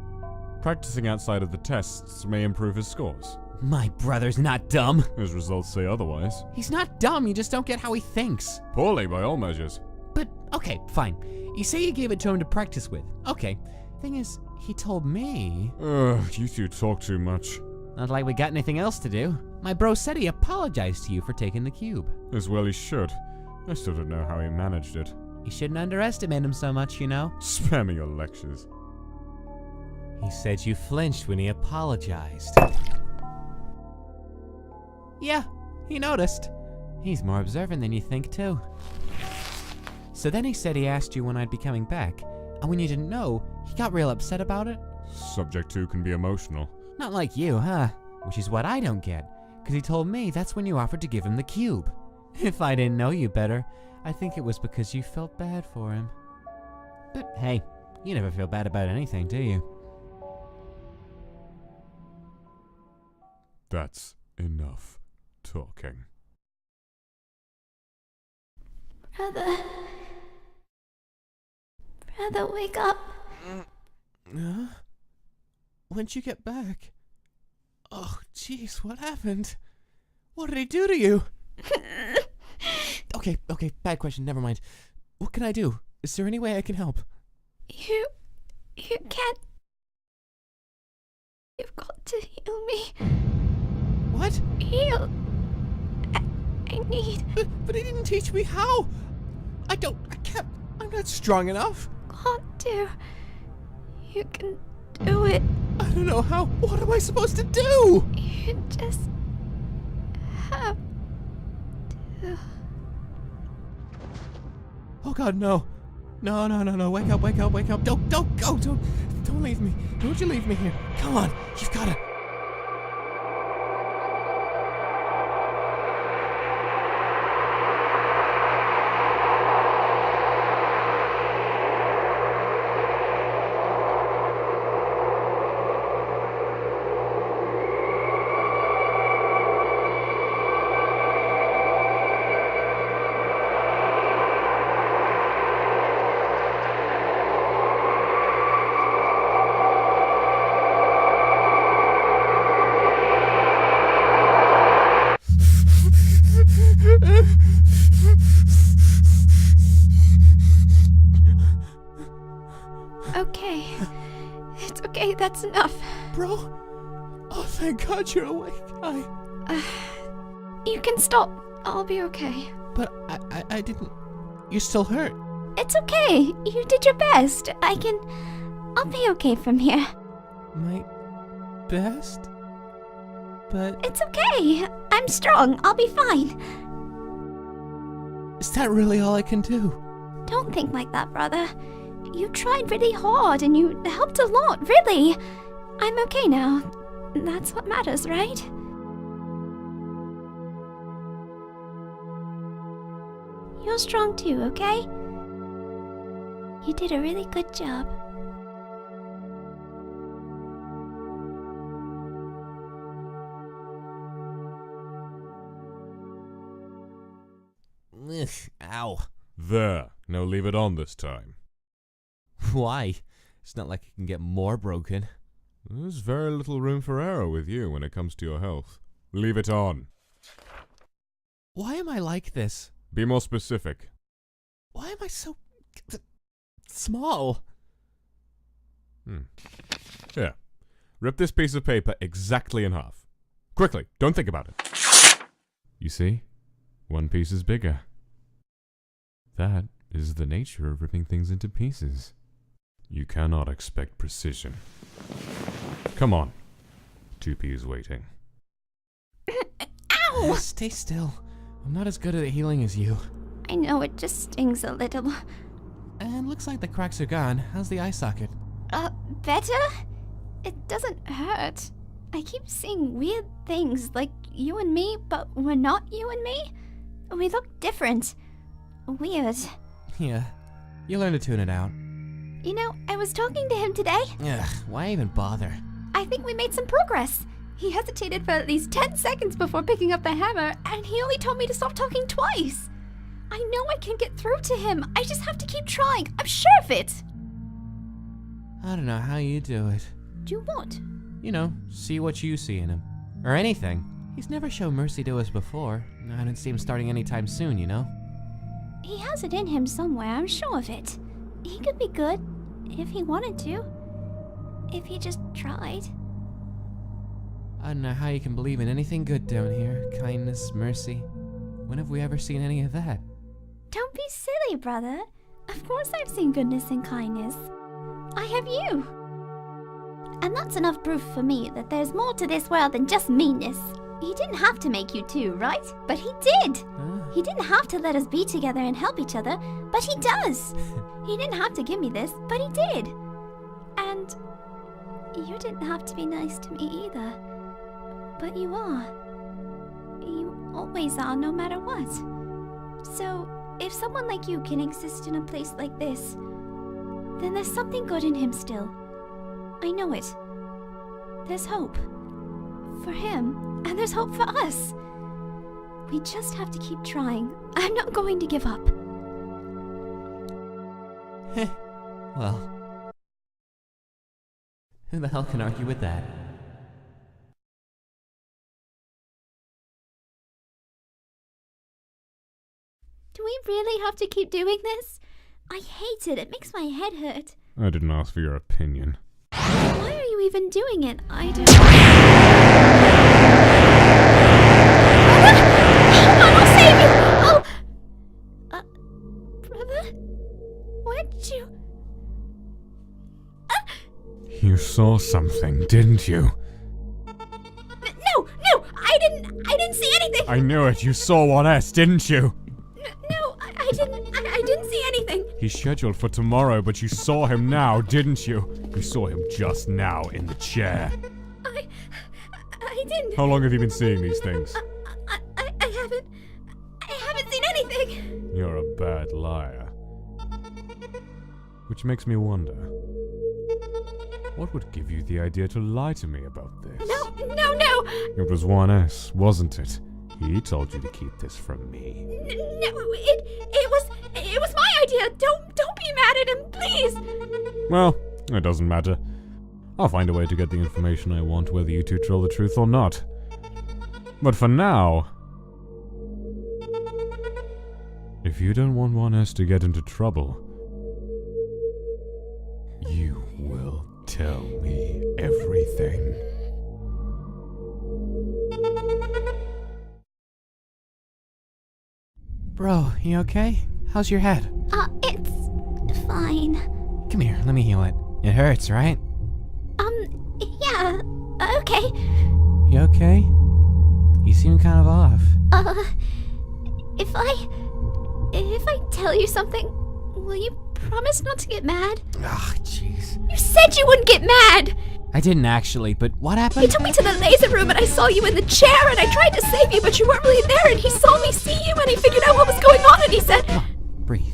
Practicing outside of the tests may improve his scores. My brother's not dumb. His results say otherwise. He's not dumb, you just don't get how he thinks. Poorly by all measures. But, okay, fine. You say you gave it to him to practice with. Okay. Thing is, he told me... You two talk too much. Not like we got anything else to do. My bro said he apologized to you for taking the cube. As well he should. I still don't know how he managed it. You shouldn't underestimate him so much, Spare me your lectures. He said you flinched when he apologized. Yeah, he noticed. He's more observant than you think, too. So then he said he asked you when I'd be coming back, and when you didn't know, he got real upset about it? Subject 2 can be emotional. Not like you, huh? Which is what I don't get, because he told me that's when you offered to give him the cube. If I didn't know you better, I think it was because you felt bad for him. But hey, you never feel bad about anything, do you? That's enough talking. Brother, wake up. Huh? When'd you get back? Oh, jeez, what happened? What did he do to you? Okay, bad question, never mind. What can I do? Is there any way I can help? You can't. You've got to heal me. What? Heal. I need. But he didn't teach me how. I can't. I'm not strong enough. Got to. You can do it. I don't know how. What am I supposed to do? You just have to. Oh God, no. No. Wake up. Don't go. Don't leave me. Don't you leave me here. Come on. You've got to. Okay. It's okay, that's enough. Bro? Oh, thank God you're awake. You can stop. I'll be okay. But I didn't. You're still hurt. It's okay. You did your best. I'll be okay from here. My best? But It's okay. I'm strong. I'll be fine. is that really all I can do? Don't think like that, brother. You tried really hard and you helped a lot, really. I'm okay now. That's what matters, right? You're strong too, okay? You did a really good job. Ugh, ow. There. Now leave it on this time. Why? It's not like it can get more broken. There's very little room for error with you when it comes to your health. Leave it on. Why am I like this? Be more specific. Why am I so small? Here. Rip this piece of paper exactly in half. Quickly. Don't think about it. You see? One piece is bigger. That is the nature of ripping things into pieces. You cannot expect precision. Come on. 2P is waiting. No! Stay still. I'm not as good at healing as you. I know it just stings a little. And looks like the cracks are gone. How's the eye socket? Better? It doesn't hurt. I keep seeing weird things, like you and me, but we're not you and me. We look different. Weird. Yeah. You learn to tune it out. You know, I was talking to him today. Ugh, why even bother? I think we made some progress. He hesitated for at least 10 seconds before picking up the hammer, and he only told me to stop talking twice. I know I can get through to him. I just have to keep trying. I'm sure of it. I don't know how you do it. Do what? You know, see what you see in him. Or anything. He's never shown mercy to us before. I don't see him starting anytime soon, you know? He has it in him somewhere, I'm sure of it. He could be good, if he wanted to. If he just tried. I don't know how you can believe in anything good down here. Kindness, mercy. When have we ever seen any of that? Don't be silly, brother. Of course I've seen goodness and kindness. I have you. And that's enough proof for me that there's more to this world than just meanness. He didn't have to make you two, right? But he did. He didn't have to let us be together and help each other, but he does. He didn't have to give me this, but he did. And you didn't have to be nice to me either. But you are. You always are, no matter what. So, if someone like you can exist in a place like this, then there's something good in him still. I know it. There's hope. For him, and there's hope for us. We just have to keep trying. I'm not going to give up. Well, who the hell can argue with that? Do we really have to keep doing this? I hate it. It makes my head hurt. I didn't ask for your opinion. Why are you even doing it? I don't... Hold on, I'll save you! Brother? Where'd you... You saw something, didn't you? No, I didn't see anything! I knew it. You saw 1S, didn't you? No, I didn't see anything. He's scheduled for tomorrow, but you saw him now, didn't you? You saw him just now in the chair. I didn't. How long have you been seeing these things? I haven't seen anything. You're a bad liar. Which makes me wonder, what would give you the idea to lie to me about this? No. It was 1S, wasn't it? He told you to keep this from me. No, it was my idea. Don't be mad at him, please. Well, it doesn't matter. I'll find a way to get the information I want, whether you two tell the truth or not. But for now, if you don't want 1S to get into trouble, you will tell me everything. Bro, you okay? How's your head? It's fine. Come here, let me heal it. It hurts, right? Yeah, okay. You okay? You seem kind of off. If I tell you something, will you promise not to get mad? Ugh, jeez. You said you wouldn't get mad! I didn't actually, but what He happened? took me to the laser room and I saw you in the chair and I tried to save you, but you weren't really there, and he saw me see you and he figured out what was going on and he said... Come on, breathe.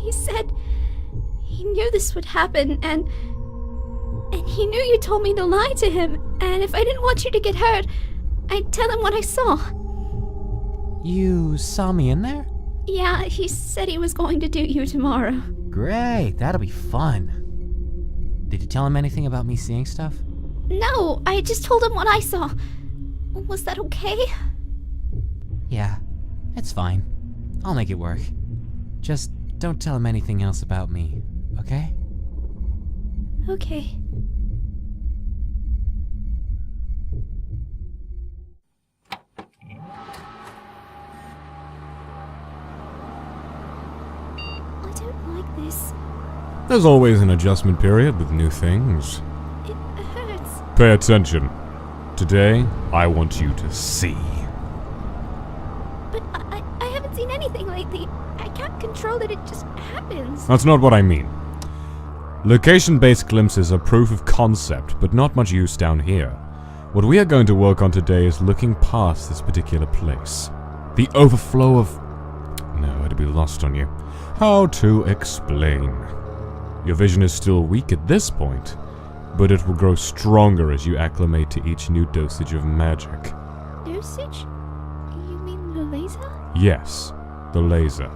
He said he knew this would happen, and he knew you told me to lie to him, and if I didn't want you to get hurt, I'd tell him what I saw. You saw me in there? Yeah, he said he was going to do you tomorrow. Great, that'll be fun. Did you tell him anything about me seeing stuff? No, I just told him what I saw. Was that okay? Yeah, it's fine. I'll make it work. Just don't tell him anything else about me, okay? Okay. I don't like this. There's always an adjustment period with new things. It hurts. Pay attention. Today, I want you to see. But I haven't seen anything lately. I can't control it, it just happens. That's not what I mean. Location-based glimpses are proof of concept, but not much use down here. What we are going to work on today is looking past this particular place. The overflow of... No, it'd be lost on you. How to explain? Your vision is still weak at this point, but it will grow stronger as you acclimate to each new dosage of magic. Dosage? You mean the laser? Yes, the laser.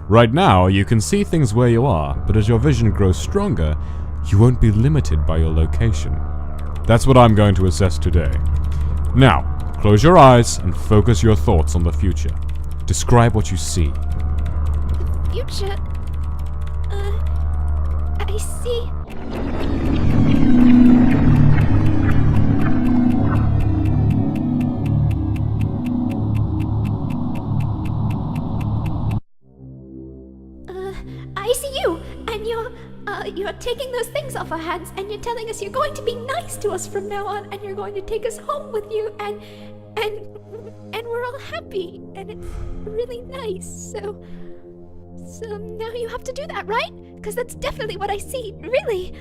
Right now, you can see things where you are, but as your vision grows stronger, you won't be limited by your location. That's what I'm going to assess today. Now, close your eyes and focus your thoughts on the future. Describe what you see. The future? I see... I see you! And you're taking those things off our hands, and you're telling us you're going to be nice to us from now on, and you're going to take us home with you, and we're all happy, and it's really nice, so now you have to do that, right? Because that's definitely what I see, really.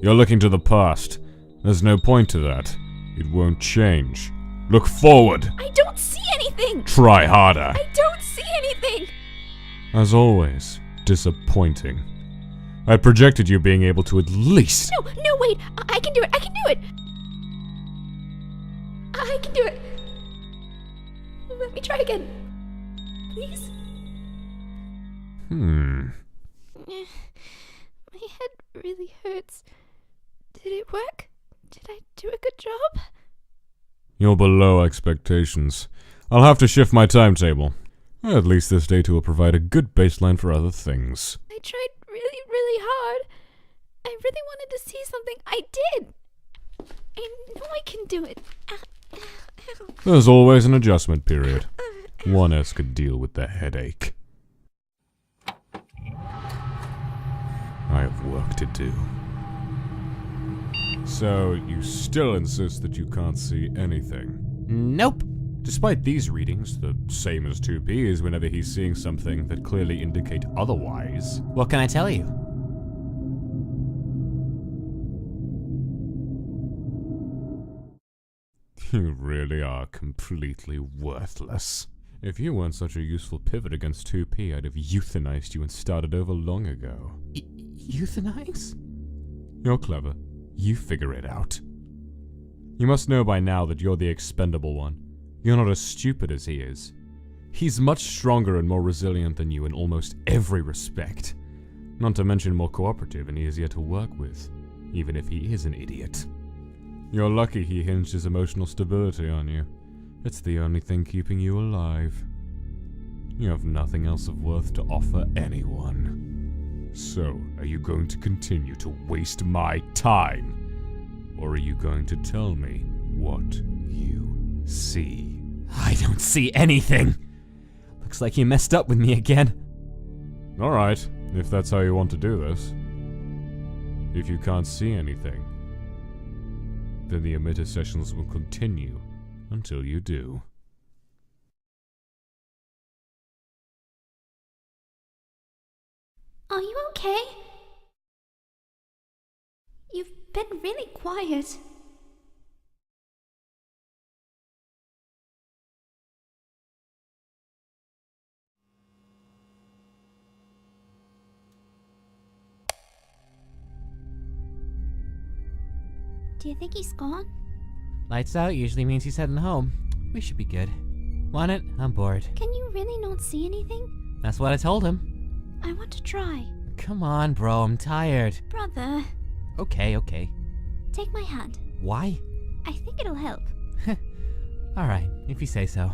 You're looking to the past. There's no point to that. It won't change. Look forward. I don't see anything! Try harder. I don't see anything! As always, disappointing. I projected you being able to at least... No, wait! I can do it! I can do it! I can do it! Let me try again. Please? My head really hurts. Did it work? Did I do a good job? You're below expectations. I'll have to shift my timetable. At least this data will provide a good baseline for other things. I tried really, really hard. I really wanted to see something. I did. I know I can do it. There's always an adjustment period. One else could deal with the headache. I have work to do. So, you still insist that you can't see anything? Nope. Despite these readings, the same as 2P is whenever he's seeing something that clearly indicate otherwise. What can I tell you? You really are completely worthless. If you weren't such a useful pivot against 2P, I'd have euthanized you and started over long ago. Euthanize? You're clever. You figure it out. You must know by now that you're the expendable one. You're not as stupid as he is. He's much stronger and more resilient than you in almost every respect. Not to mention more cooperative and easier to work with, even if he is an idiot. You're lucky he hinged his emotional stability on you. It's the only thing keeping you alive. You have nothing else of worth to offer anyone. So, are you going to continue to waste my time? Or are you going to tell me what you see? I don't see anything. Looks like you messed up with me again. Alright, if that's how you want to do this. If you can't see anything, then the emitter sessions will continue until you do. Are you okay? You've been really quiet. Do you think he's gone? Lights out usually means he's heading home. We should be good. Want it? I'm bored. Can you really not see anything? That's what I told him. I want to try. Come on, bro. I'm tired. Brother, Okay. take my hand. Why? I think it'll help. Alright, if you say so.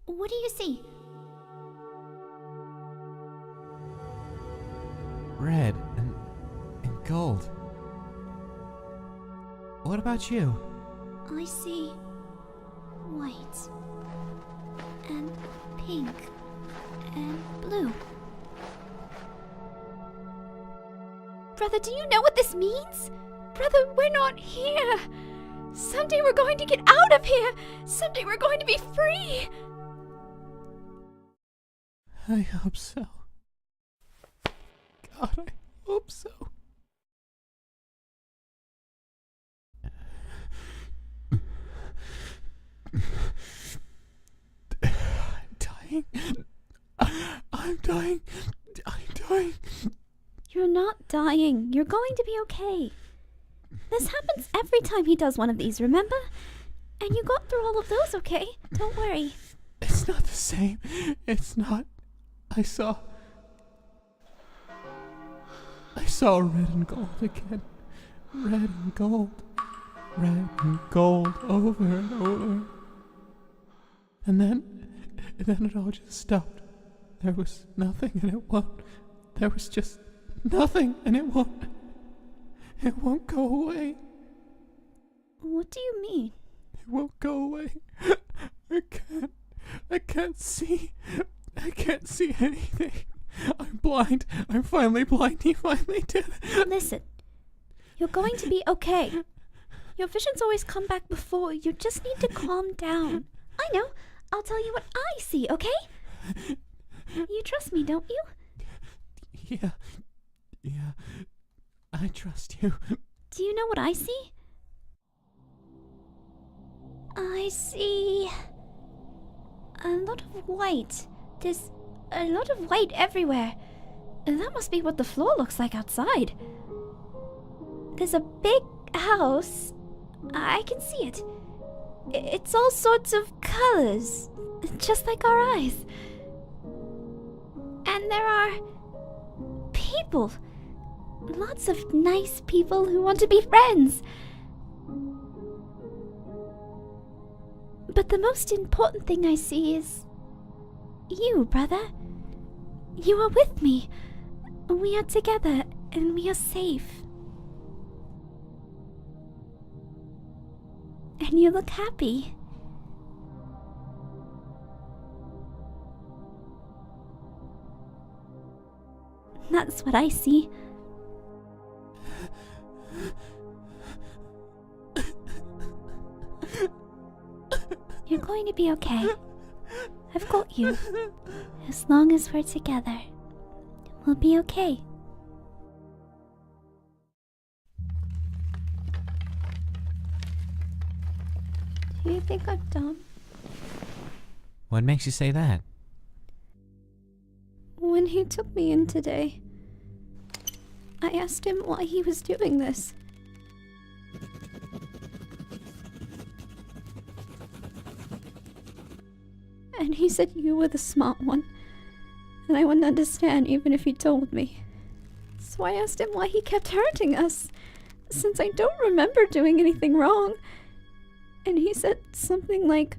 What do you see? Red and gold. What about you? I see white and pink and blue. Brother, do you know what this means? Brother, we're not here. Someday we're going to get out of here! Someday we're going to be free! I hope so. God, I hope so. I'm dying. I'm dying. I'm dying. You're not dying. You're going to be okay. This happens every time he does one of these, remember? And you got through all of those, okay? Don't worry. It's not the same. It's not. I saw red and gold again. Red and gold. Red and gold over and over. And then it all just stopped. There was nothing and it won't. There was just nothing and it won't go away. What do you mean? It won't go away. I can't see. I can't see anything. I'm blind. I'm finally blind. He finally did it. Listen, you're going to be okay. Your visions always come back before. You just need to calm down. I know. I'll tell you what I see, okay? You trust me, don't you? Yeah. I trust you. Do you know what I see? I see a lot of white. There's a lot of white everywhere. And that must be what the floor looks like outside. There's a big house. I can see it. It's all sorts of colors, just like our eyes. And there are people. Lots of nice people who want to be friends. But the most important thing I see is you, brother. You are with me. We are together and we are safe. And you look happy. That's what I see. You're going to be okay. I've got you. As long as we're together, we'll be okay. Do you think I'm dumb? What makes you say that? When he took me in today, I asked him why he was doing this. And he said you were the smart one, and I wouldn't understand even if he told me. So I asked him why he kept hurting us, since I don't remember doing anything wrong. And he said something like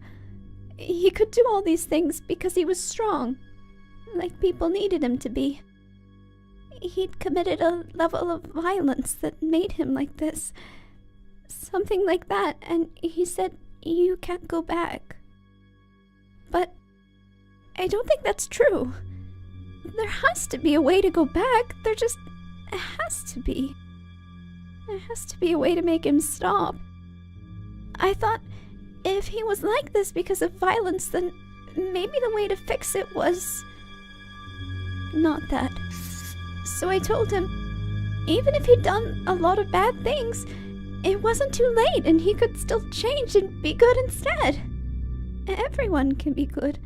he could do all these things because he was strong, like people needed him to be. He'd committed a level of violence that made him like this. Something like that, and he said you can't go back. But I don't think that's true. There has to be a way to go back. There just has to be. There has to be a way to make him stop. I thought if he was like this because of violence, then maybe the way to fix it was not that. So I told him, even if he'd done a lot of bad things, it wasn't too late and he could still change and be good instead. Everyone can be good.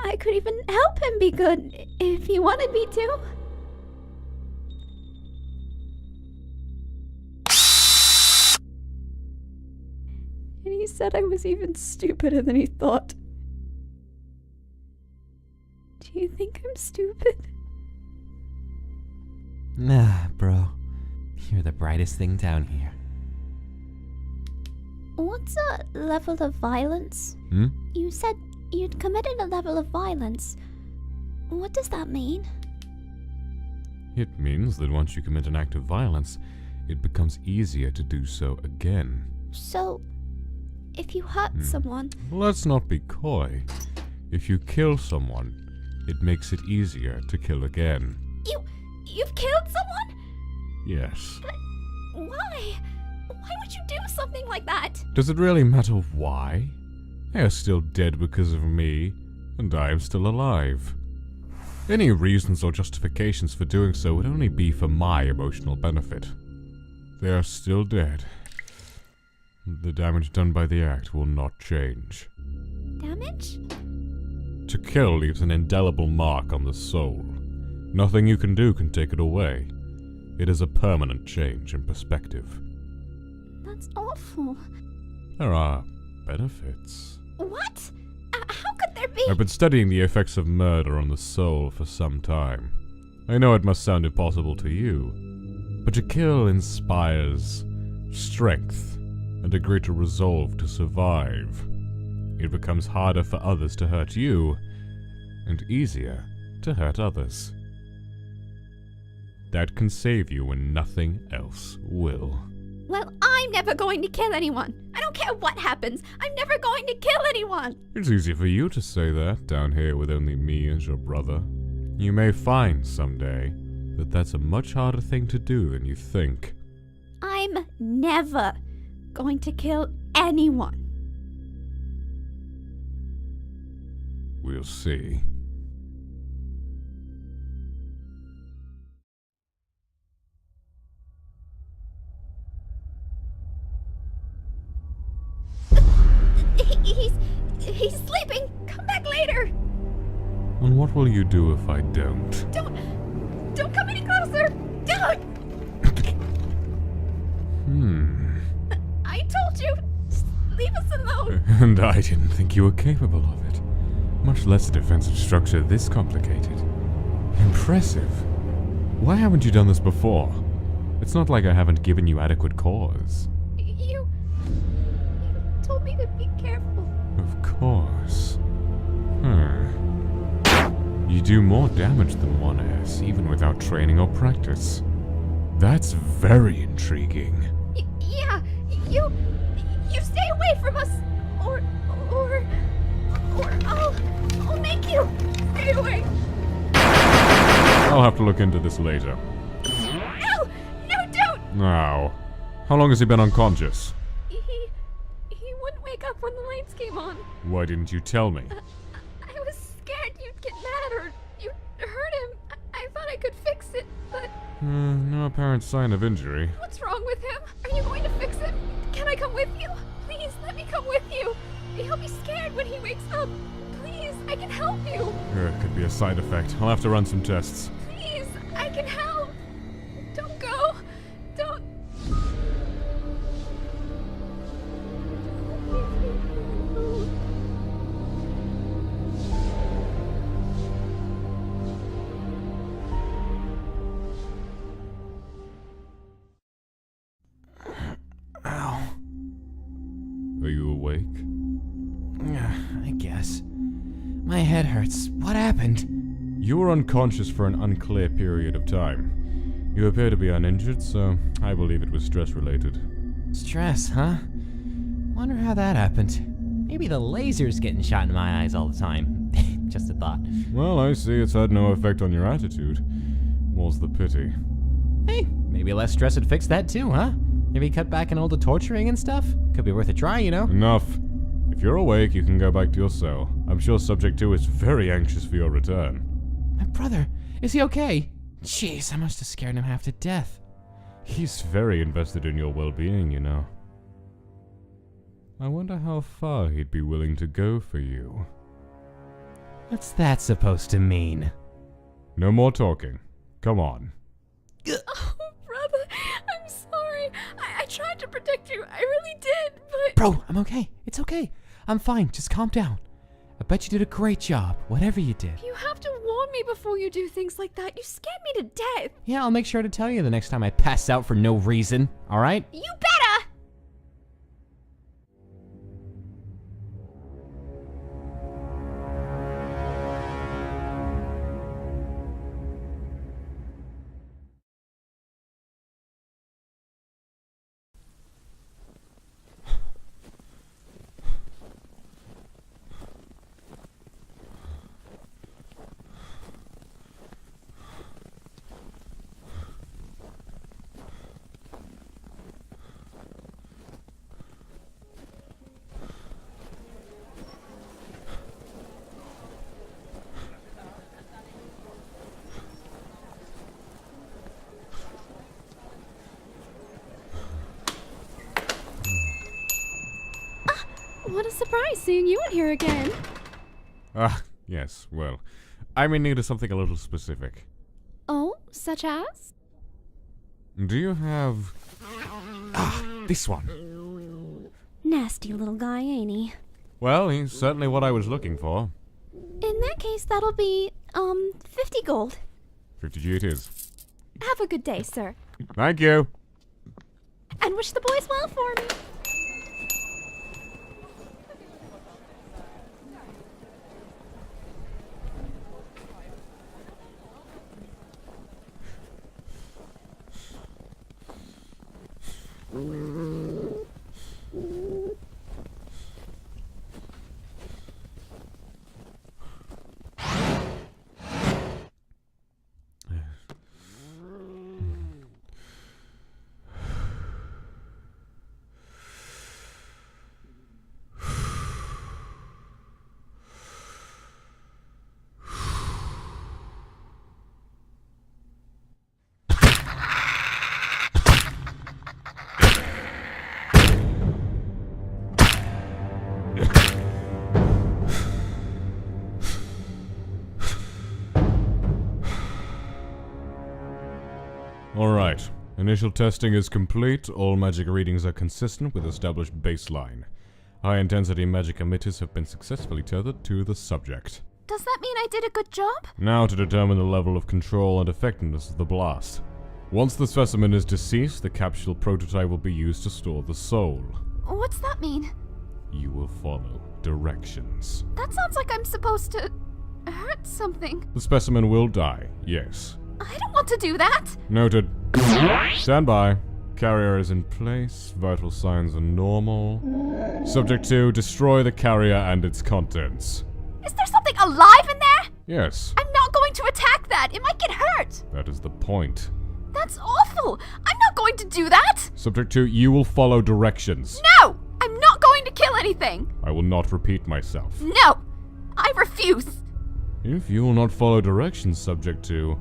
I could even help him be good if he wanted me to. And he said I was even stupider than he thought. Do you think I'm stupid? Nah, bro. You're the brightest thing down here. What's a level of violence? You said you'd committed a level of violence. What does that mean? It means that once you commit an act of violence, it becomes easier to do so again. So, if you hurt someone... Let's not be coy. If you kill someone, it makes it easier to kill again. You've killed someone? Yes. But why? Why would you do something like that? Does it really matter why? They are still dead because of me, and I am still alive. Any reasons or justifications for doing so would only be for my emotional benefit. They are still dead. The damage done by the act will not change. Damage? To kill leaves an indelible mark on the soul. Nothing you can do can take it away. It is a permanent change in perspective. That's awful. There are benefits. What? How could there be? I've been studying the effects of murder on the soul for some time. I know it must sound impossible to you, but to kill inspires strength and a greater resolve to survive. It becomes harder for others to hurt you, and easier to hurt others. That can save you when nothing else will. Well, I'm never going to kill anyone. I don't care what happens. I'm never going to kill anyone. It's easy for you to say that down here with only me as your brother. You may find someday that that's a much harder thing to do than you think. I'm never going to kill anyone. We'll see. He's sleeping. Come back later. And what will you do if I don't? Don't come any closer. Don't. I told you. Just leave us alone. And I didn't think you were capable of it. Much less a defensive structure this complicated. Impressive. Why haven't you done this before? It's not like I haven't given you adequate cause. You told me to be careful. Of course. You do more damage than 1S, even without training or practice. That's very intriguing. Yeah, you stay away from us, or I'll make you stay away. I'll have to look into this later. No, don't. Now, how long has he been unconscious? He wouldn't wake up when the lights came on. Why didn't you tell me? I was scared you'd get mad or you'd hurt him. I thought I could fix it, but No apparent sign of injury. what's wrong with him? Are you going to fix him? Can I come with you? Please, let me come with you. He'll be scared when he wakes up. Please, I can help you. It could be a side effect. I'll have to run some tests. Please, I can help. Don't go. Don't. Ow. Are you awake? I guess. My head hurts. What happened? You were unconscious for an unclear period of time. You appear to be uninjured, so I believe it was stress-related. Stress, huh? Wonder how that happened. Maybe the laser's getting shot in my eyes all the time. Just a thought. Well, I see it's had no effect on your attitude. More's the pity. Hey, maybe less stress would fix that too, huh? Maybe cut back on all the torturing and stuff? Could be worth a try, you know? Enough. If you're awake, you can go back to your cell. I'm sure Subject 2 is very anxious for your return. My brother, is he okay? Jeez, I must have scared him half to death. He's very invested in your well-being, you know. I wonder how far he'd be willing to go for you. What's that supposed to mean? No more talking. Come on. Oh, brother, I'm sorry. I tried to protect you. I really did, but... Bro, I'm okay. It's okay. I'm fine. Just calm down. I bet you did a great job, whatever you did. You have to warn me before you do things like that. You scared me to death. Yeah, I'll make sure to tell you the next time I pass out for no reason, alright? You better! What a surprise seeing you in here again. Ah, yes, well, I'm in need of something a little specific. Oh, such as? Do you have... this one. Nasty little guy, ain't he? Well, he's certainly what I was looking for. In that case, that'll be, 50 gold. 50G it is. Have a good day, sir. Thank you. And wish the boys well for me. Alright. Initial testing is complete. All magic readings are consistent with established baseline. High-intensity magic emitters have been successfully tethered to the subject. Does that mean I did a good job? Now to determine the level of control and effectiveness of the blast. Once the specimen is deceased, the capsule prototype will be used to store the soul. What's that mean? You will follow directions. That sounds like I'm supposed to hurt something. The specimen will die, yes. I don't want to do that. Noted. Stand by. Carrier is in place. Vital signs are normal. Subject 2, destroy the carrier and its contents. Is there something alive in there? Yes, I'm not going to attack that. It might get hurt. that is the point. That's awful. I'm not going to do that. Subject 2, you will follow directions. No, I'm not going to kill anything. I will not repeat myself. No, I refuse. If you will not follow directions, Subject 2,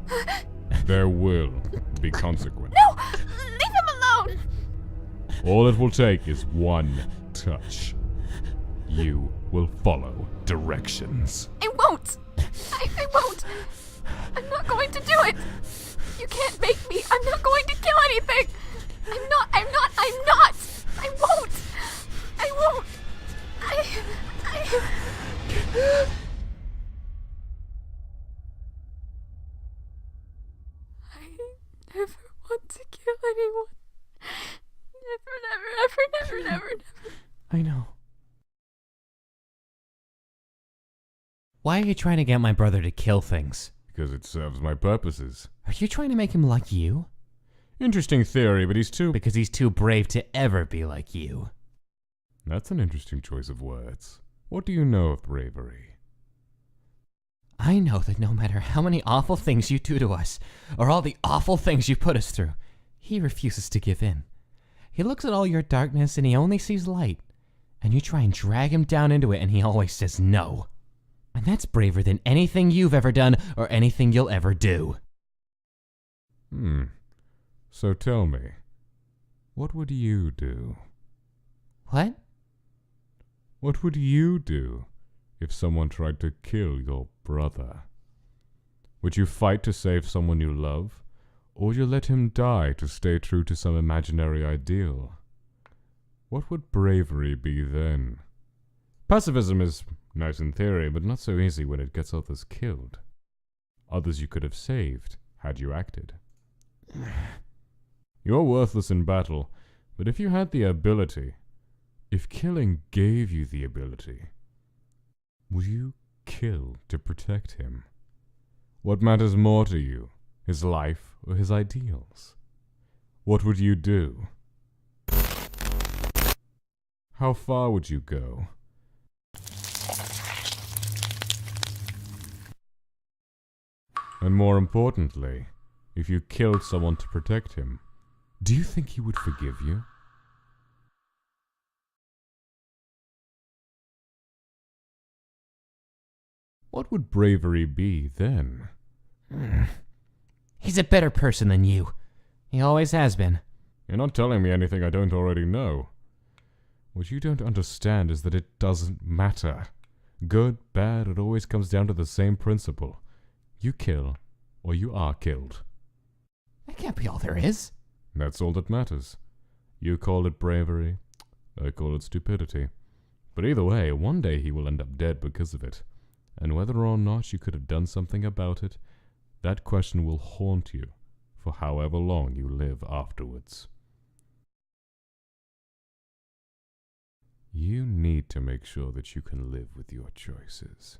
there will be consequence. No, leave him alone. All it will take is one touch. You will follow directions. I won't. I won't. I'm not going to do it. You can't make me. I'm not going to kill anything. I'm not. I won't. I won't. I never want to kill anyone. Never. I know. Why are you trying to get my brother to kill things? Because it serves my purposes. Are you trying to make him like you? Interesting theory, but he's too... Because he's too brave to ever be like you. That's an interesting choice of words. What do you know of bravery? I know that no matter how many awful things you do to us, or all the awful things you put us through, he refuses to give in. He looks at all your darkness and he only sees light. And you try and drag him down into it and he always says no. And that's braver than anything you've ever done or anything you'll ever do. So tell me, what would you do? What? What would you do if someone tried to kill your brother? Would you fight to save someone you love? Or would you let him die to stay true to some imaginary ideal? What would bravery be then? Pacifism is nice in theory, but not so easy when it gets others killed. Others you could have saved, had you acted. You're worthless in battle, but if you had the ability, if killing gave you the ability, would you kill to protect him? What matters more to you, his life or his ideals? What would you do? How far would you go? And more importantly, if you killed someone to protect him, do you think he would forgive you? What would bravery be then? He's a better person than you. He always has been. You're not telling me anything I don't already know. What you don't understand is that it doesn't matter. Good, bad, it always comes down to the same principle. You kill, or you are killed. That can't be all there is. That's all that matters. You call it bravery, I call it stupidity. But either way, one day he will end up dead because of it. And whether or not you could have done something about it, that question will haunt you for however long you live afterwards. You need to make sure that you can live with your choices.